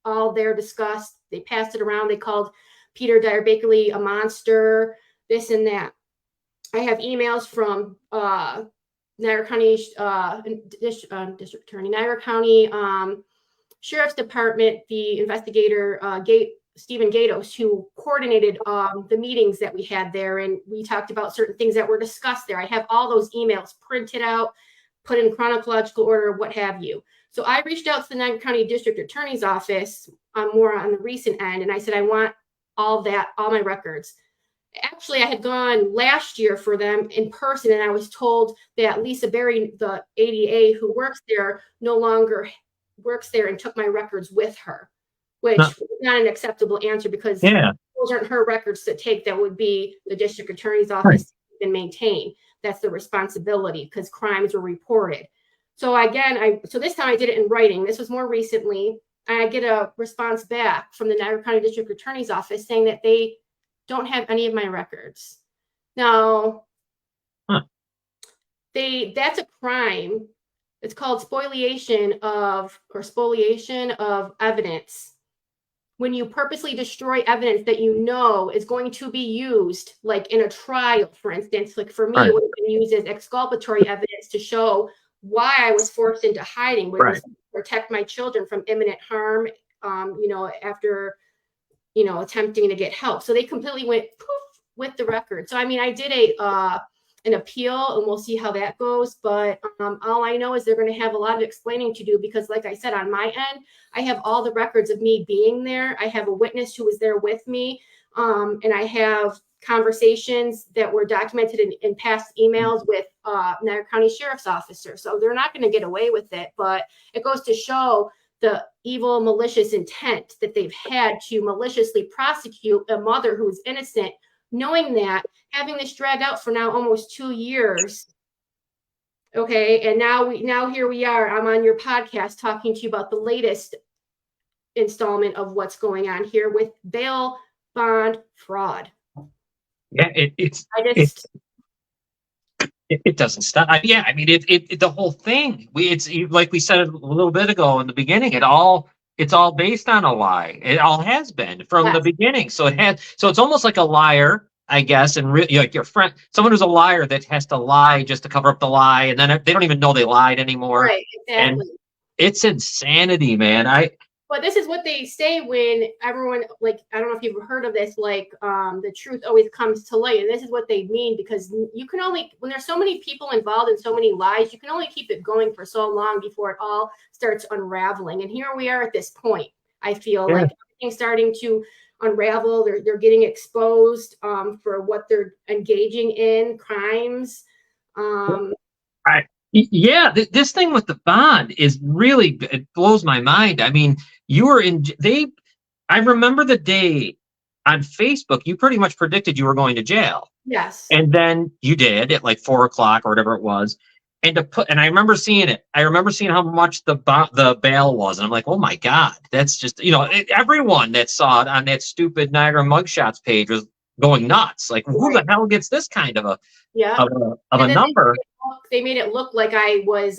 all there discussed. They passed it around. They called Peter Dyer Bakerly a monster, this and that. I have emails from Niagara County District Attorney, Niagara County Sheriff's Department, the investigator Stephen Gatos, who coordinated the meetings that we had there. And we talked about certain things that were discussed there. I have all those emails printed out, put in chronological order, what have you. So I reached out to the Niagara County District Attorney's Office more on the recent end. And I said, I want all my records. Actually, I had gone last year for them in person, and I was told that Lisa Berry, the ADA who works there, no longer works there and took my records with her, which was not an acceptable answer because those aren't her records to take. That would be the district attorney's office and maintain. That's the responsibility because crimes were reported. So again, so this time I did it in writing. This was more recently. And I get a response back from the Niagara County District Attorney's Office saying that they don't have any of my records. Now, that's a crime. It's called spoliation of evidence. When you purposely destroy evidence that you know is going to be used, like in a trial, for instance, like for me, it would have been used as exculpatory evidence to show why I was forced into hiding, which was to protect my children from imminent harm, after attempting to get help. So they completely went poof with the record. So, I mean, I did an appeal and we'll see how that goes. But all I know is they're going to have a lot of explaining to do because like I said, on my end, I have all the records of me being there. I have a witness who was there with me. And I have conversations that were documented in past emails with Niagara County Sheriff's Officer. So they're not going to get away with it. But it goes to show the evil, malicious intent that they've had to maliciously prosecute a mother who is innocent, knowing that, having this drag out for now almost 2 years. Okay, and now here we are. I'm on your podcast talking to you about the latest installment of what's going on here with bail bond fraud. Yeah, it doesn't stop. I mean, the whole thing. It's like we said a little bit ago in the beginning. It's all based on a lie. It all has been from the beginning. So it's almost like a liar, I guess, and like your friend, someone who's a liar that has to lie just to cover up the lie, and then they don't even know they lied anymore. Right, exactly. And it's insanity, man. But this is what they say when everyone, like, I don't know if you've heard of this, like, the truth always comes to light. And this is what they mean, because you can only, when there's so many people involved in so many lies, you can only keep it going for so long before it all starts unraveling. And here we are at this point. I feel like everything's starting to unravel. They're getting exposed for what they're engaging in, crimes. This thing with the bond is really, it blows my mind. I mean, I remember the day on Facebook, you pretty much predicted you were going to jail. Yes. And then you did at like 4:00 or whatever it was. And I remember seeing it. I remember seeing how much the bail was. And I'm like, oh my God, that's just, everyone that saw it on that stupid Niagara Mugshots page was going nuts. Like, who the hell gets this kind of a number? They made it look like I was,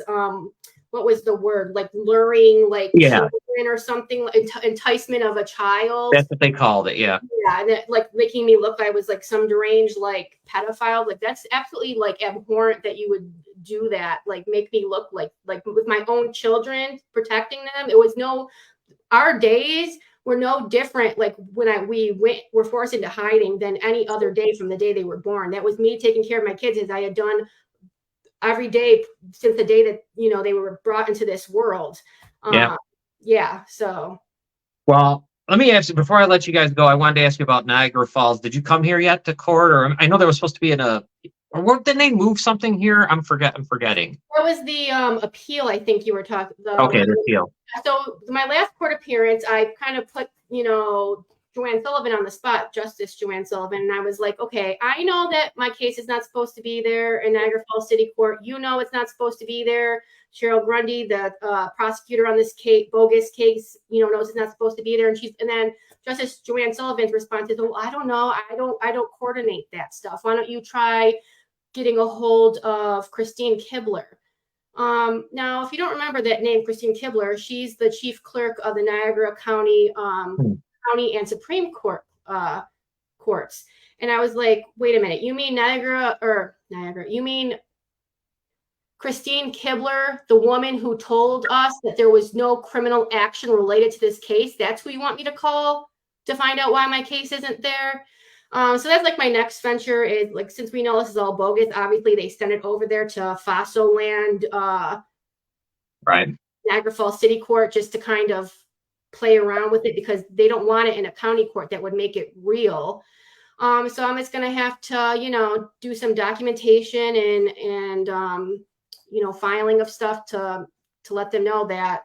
what was the word? Like luring, like children or something, enticement of a child. That's what they called it. Yeah. Yeah. And like making me look like I was like some deranged, like pedophile. Like that's absolutely like abhorrent that you would do that. Like make me look like with my own children, protecting them. Our days were no different. Like when we were forced into hiding than any other day from the day they were born. That was me taking care of my kids as I had done every day since the day that they were brought into this world. So well, let me ask you before I let you guys go. I wanted to ask you about Niagara Falls. Did you come here yet to court? Or I know there was supposed to be didn't they move something here? I'm forgetting. That was the appeal. I think you were talking. Okay, the appeal. So my last court appearance, I kind of put Joanne Sullivan on the spot, Justice Joanne Sullivan. And I was like, okay, I know that my case is not supposed to be there in Niagara Falls City Court. It's not supposed to be there. Cheryl Grundy, the prosecutor on this case, bogus case, knows it's not supposed to be there. And then Justice Joanne Sullivan's response is, well, I don't know. I don't coordinate that stuff. Why don't you try getting a hold of Christine Kibler? Now, if you don't remember that name, Christine Kibler, she's the chief clerk of the Niagara County County and Supreme Court courts. And I was like, wait a minute, you mean you mean Christine Kibler, the woman who told us that there was no criminal action related to this case? That's who you want me to call to find out why my case isn't there. So that's like my next venture is like, since we know this is all bogus, obviously they sent it over there to Fossil Land, Right. Niagara Falls City Court, just to kind of play around with it because they don't want it in a county court that would make it real. So I'm just going to have to, do some documentation and filing of stuff to let them know that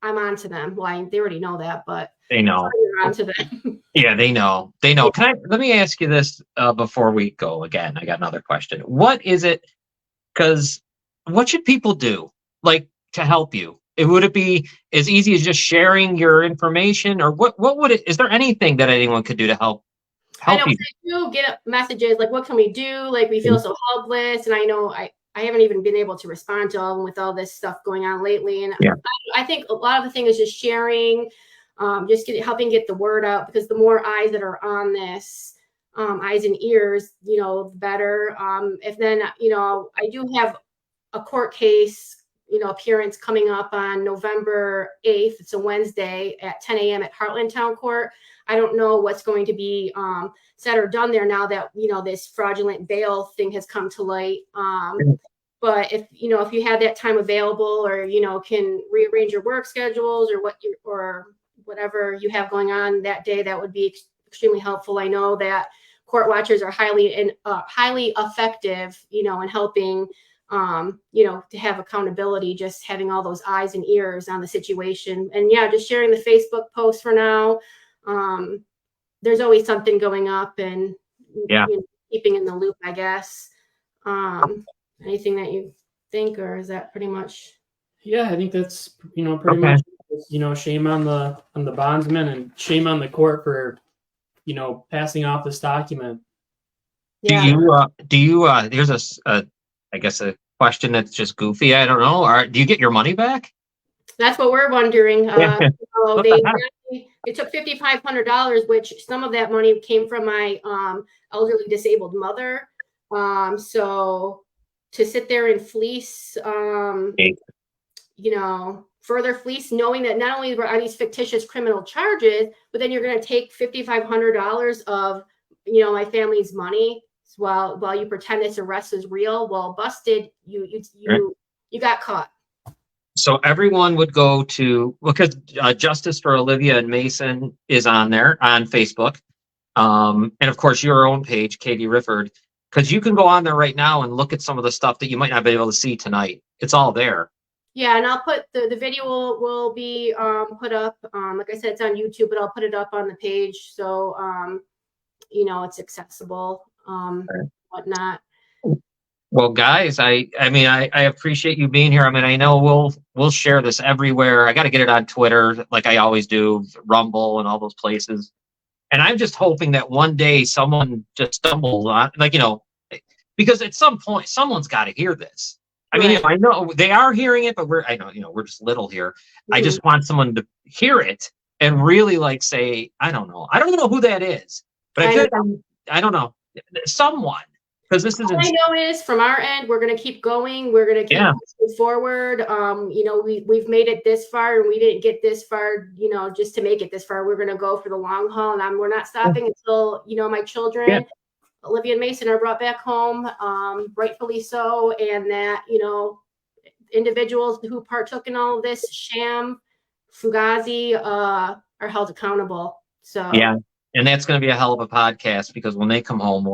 I'm on to them. Well, they already know that, but They know. I'm on to them. Yeah, they know. They know. Let me ask you this before we go again. I got another question. What is it? Because what should people do like to help you? Would it be as easy as just sharing your information, or what would it, is there anything that anyone could do to help I know you? I do get messages like, what can we do? Like, we feel so helpless. And I know I haven't even been able to respond to all of them with all this stuff going on lately. And yeah. I think a lot of the thing is just sharing, helping get the word out, because the more eyes that are on this, eyes and ears, the better. If then, I do have a court case, appearance coming up on November 8th. It's a Wednesday at 10 a.m. at Heartland Town Court. I don't know what's going to be said or done there now that, this fraudulent bail thing has come to light. But if you have that time available, or, can rearrange your work schedules or whatever you have going on that day, that would be extremely helpful. I know that court watchers are highly effective, in helping, to have accountability, just having all those eyes and ears on the situation. And just sharing the Facebook post for now. There's always something going up, and keeping in the loop, I guess. Anything that you think, or is that pretty much? Yeah, I think that's pretty much. Shame on the bondsman, and shame on the court for passing off this document. Yeah. Do you here's I guess a question that's just goofy. I don't know. Do you get your money back? That's what we're wondering. They took $5,500, which some of that money came from my elderly disabled mother. So to sit there and fleece, further fleece, knowing that not only were on these fictitious criminal charges, but then you're going to take $5,500 of, my family's money while you pretend this arrest is real. Well, busted, you got caught. So everyone would go to, because Justice for Olivia and Mason is on there on Facebook. And of course, your own page, Katie Riford, because you can go on there right now and look at some of the stuff that you might not be able to see tonight. It's all there. Yeah, and I'll put the video will be put up. Like I said, it's on YouTube, but I'll put it up on the page, so it's accessible, whatnot. Well, guys, I appreciate you being here. I mean, I know we'll share this everywhere. I got to get it on Twitter, like I always do, Rumble and all those places. And I'm just hoping that one day someone just stumbles on, because at some point someone's got to hear this. I mean, I know they are hearing it, but we're just little here. Mm-hmm. I just want someone to hear it and really say, I don't know who that is, but I don't know, someone. Because this is. All I know is from our end, we're going to keep going. We're going to keep moving forward. We've made it this far, and we didn't get this far, just to make it this far. We're going to go for the long haul, and we're not stopping until my children, Olivia and Mason, are brought back home, rightfully so, and that individuals who partook in all of this sham fugazi are held accountable. So yeah. And that's going to be a hell of a podcast, because when they come home,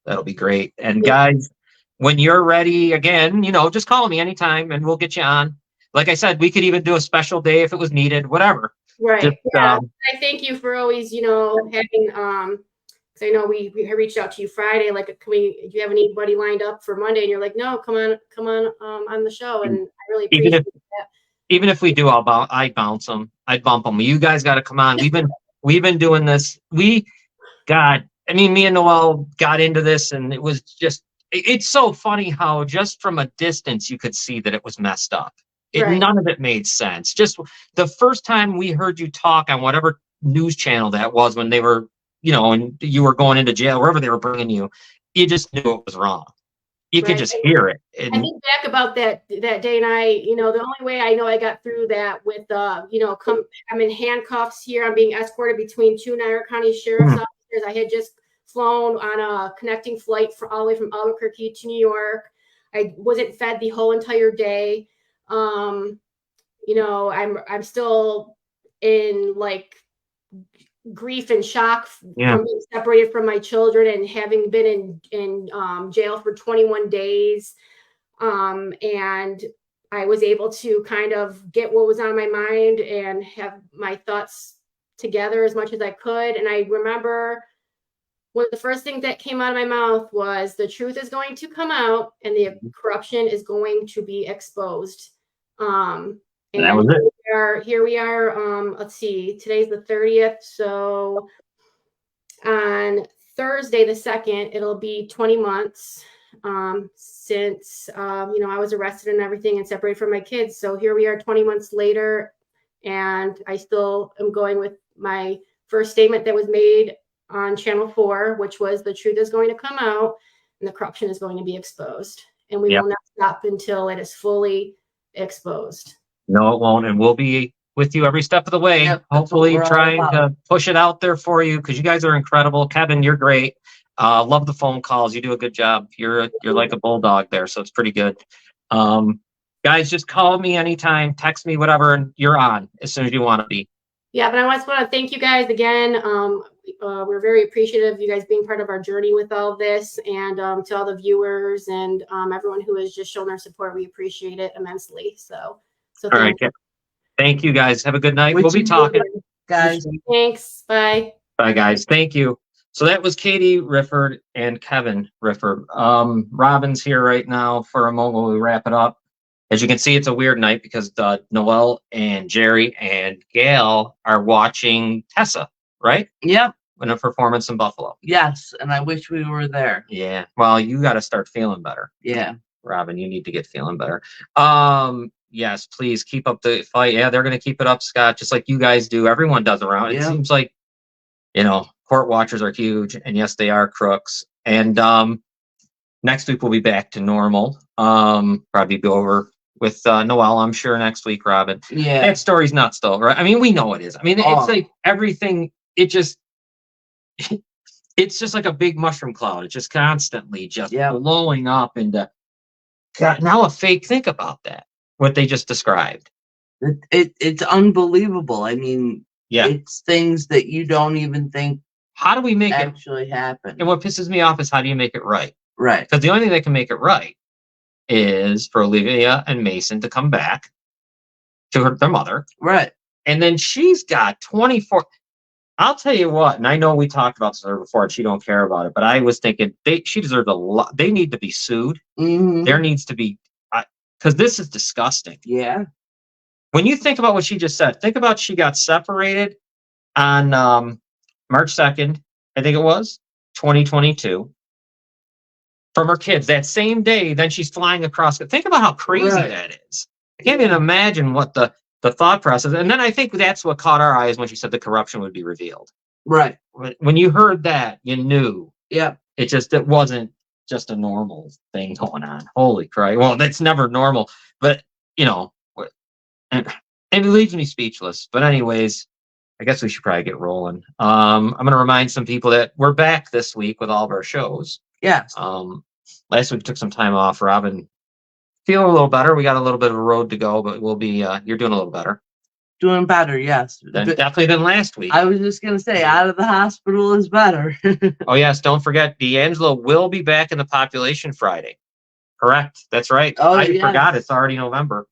that'll be great. And guys, when you're ready again, just call me anytime and we'll get you on. Like I said, we could even do a special day if it was needed, whatever. Right. Just, I thank you for always, having, because I know we reached out to you Friday, like, do you have anybody lined up for Monday? And you're like, no, come on the show. And I really appreciate that. Even if we do, I'd bounce them. I'd bump them. You guys got to come on. We've been doing this. Me and Noel got into this, and it was just, it's so funny how just from a distance you could see that it was messed up. None of it made sense. Just the first time we heard you talk on whatever news channel that was, when they were, and you were going into jail, wherever they were bringing you, you just knew it was wrong. you could just hear it. I And think back about that day, and the only way I know I got through that with, I'm in handcuffs here. I'm being escorted between 2 Niagara County Sheriff's officers. I had just flown on a connecting flight all the way from Albuquerque to New York. I wasn't fed the whole entire day. I'm still in like grief and shock from being separated from my children and having been in jail for 21 days. And I was able to kind of get what was on my mind and have my thoughts together as much as I could. And I remember one of the first things that came out of my mouth was the truth is going to come out and the corruption is going to be exposed. And that was it. Here we are. Let's see, today's the 30th. So on Thursday, the 2nd, it'll be 20 months since, I was arrested and everything and separated from my kids. So here we are 20 months later, and I still am going with my first statement that was made on Channel 4, which was the truth is going to come out and the corruption is going to be exposed. And we will not stop until it is fully exposed. No, it won't. And we'll be with you every step of the way, hopefully trying to push it out there for you, because you guys are incredible. Kevin, you're great. Love the phone calls. You do a good job. You're like a bulldog there, so it's pretty good. Guys, just call me anytime, text me, whatever, and you're on as soon as you want to be. Yeah, but I just want to thank you guys again. We're very appreciative of you guys being part of our journey with all this, and to all the viewers and everyone who has just shown their support. We appreciate it immensely. So all right. Thank you, guys. Have a good night. We'll be talking. Guys. Thanks. Bye. Bye, guys. Thank you. So that was Katie Riford and Kevin Riford. Robin's here right now for a moment while we wrap it up. As you can see, it's a weird night because Noelle and Jerry and Gail are watching Tessa, right? Yep. In a performance in Buffalo. Yes, and I wish we were there. Yeah. Well, you got to start feeling better. Yeah. Robin, you need to get feeling better. Yes, please keep up the fight. Yeah, they're going to keep it up, Scott, just like you guys do. Everyone does around. It seems like, court watchers are huge, and yes, they are crooks. And next week we'll be back to normal. Probably go over with Noelle, I'm sure, next week, Robin. Yeah. That story's nuts, though, right? I mean, we know it is. I mean, it's like everything, it's just like a big mushroom cloud. It's just constantly just blowing up into, God, now a fake, think about that. What they just described. It's unbelievable. I mean, it's things that you don't even think. How do we make it actually happen? And what pisses me off is how do you make it right? Right. Because the only thing that can make it right is for Olivia and Mason to come back to their mother. Right. And then she's got 24. I'll tell you what, and I know we talked about this before and she don't care about it, but I was thinking she deserves a lot. They need to be sued. Mm-hmm. There needs to be, because this is disgusting. Yeah. When you think about what she just said, think about she got separated on March 2nd, I think it was, 2022, from her kids. That same day, then she's flying across. Think about how crazy that is. I can't even imagine what the thought process. And then I think that's what caught our eyes when she said the corruption would be revealed. Right. When you heard that, you knew. Yeah. It wasn't just a normal thing going on. Holy Christ. Well, that's never normal, but and it leaves me speechless. But anyways, I guess we should probably get rolling. I'm going to remind some people that we're back this week with all of our shows. Yes. Last week took some time off. Robin, feeling a little better. We got a little bit of a road to go, but we'll be, you're doing a little better. Doing better, yes. Definitely than last week. I was just going to say, out of the hospital is better. Oh, yes. Don't forget, D'Angelo will be back in the Population Friday. Correct. That's right. Oh, I forgot. It's already November.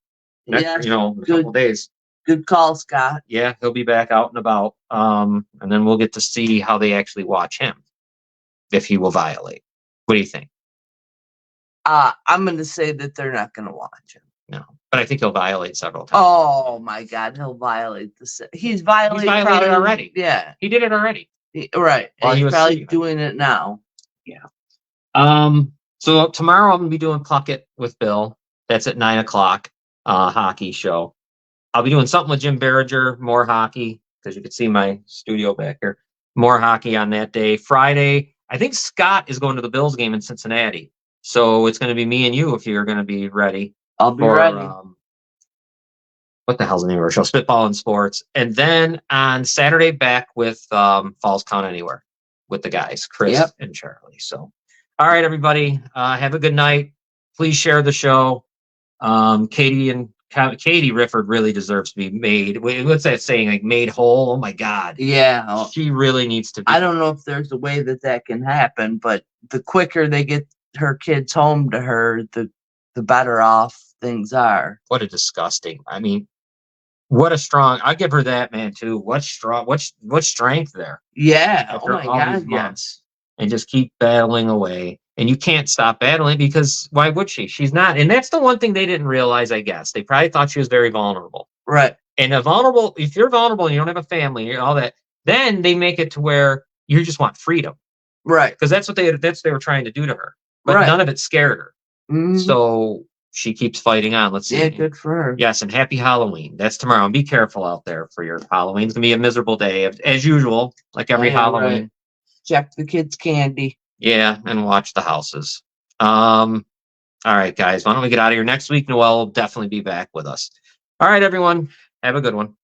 Next, a couple days. Good call, Scott. Yeah, he'll be back out and about. And then we'll get to see how they actually watch him, if he will violate. What do you think? I'm going to say that they're not going to watch him. No, but I think he'll violate several times. Oh my God, he'll violate He's violated already. Yeah, he did it already. Right. While he's probably doing it now. Yeah. So tomorrow I'm gonna be doing Puckett with Bill. That's at 9:00. Hockey show. I'll be doing something with Jim Berringer, more hockey, because you can see my studio back here. More hockey on that day. Friday, I think Scott is going to the Bills game in Cincinnati. So it's going to be me and you if you're going to be ready. I'll be ready. What the hell's the name of our show? Spitball and Sports. And then on Saturday, back with Falls Count Anywhere with the guys, Chris and Charlie. So, all right, everybody, have a good night. Please share the show. Katie Riford really deserves to be made. What's that saying? Like made whole? Oh my God. Yeah. She really needs to be. I don't know if there's a way that can happen, but the quicker they get her kids home to her, the better off things are. What a disgusting. I mean, what a strong. I give her that, man, too. What strength there. Yeah. After Oh my all God. these months, and just keep battling away. And you can't stop battling because why would she? She's not. And that's the one thing they didn't realize, I guess. They probably thought she was very vulnerable. Right. And if you're vulnerable and you don't have a family and all that, then they make it to where you just want freedom. Right. Because that's what they were trying to do to her. But none of it scared her. Mm-hmm. So she keeps fighting on. Let's see. Yeah, good for her. Yes, and happy Halloween. That's tomorrow. And be careful out there for your Halloween. It's going to be a miserable day, as usual, like every Halloween. Right. Check the kids' candy. Yeah, and watch the houses. All right, guys. Why don't we get out of here? Next week, Noelle will definitely be back with us. All right, everyone. Have a good one.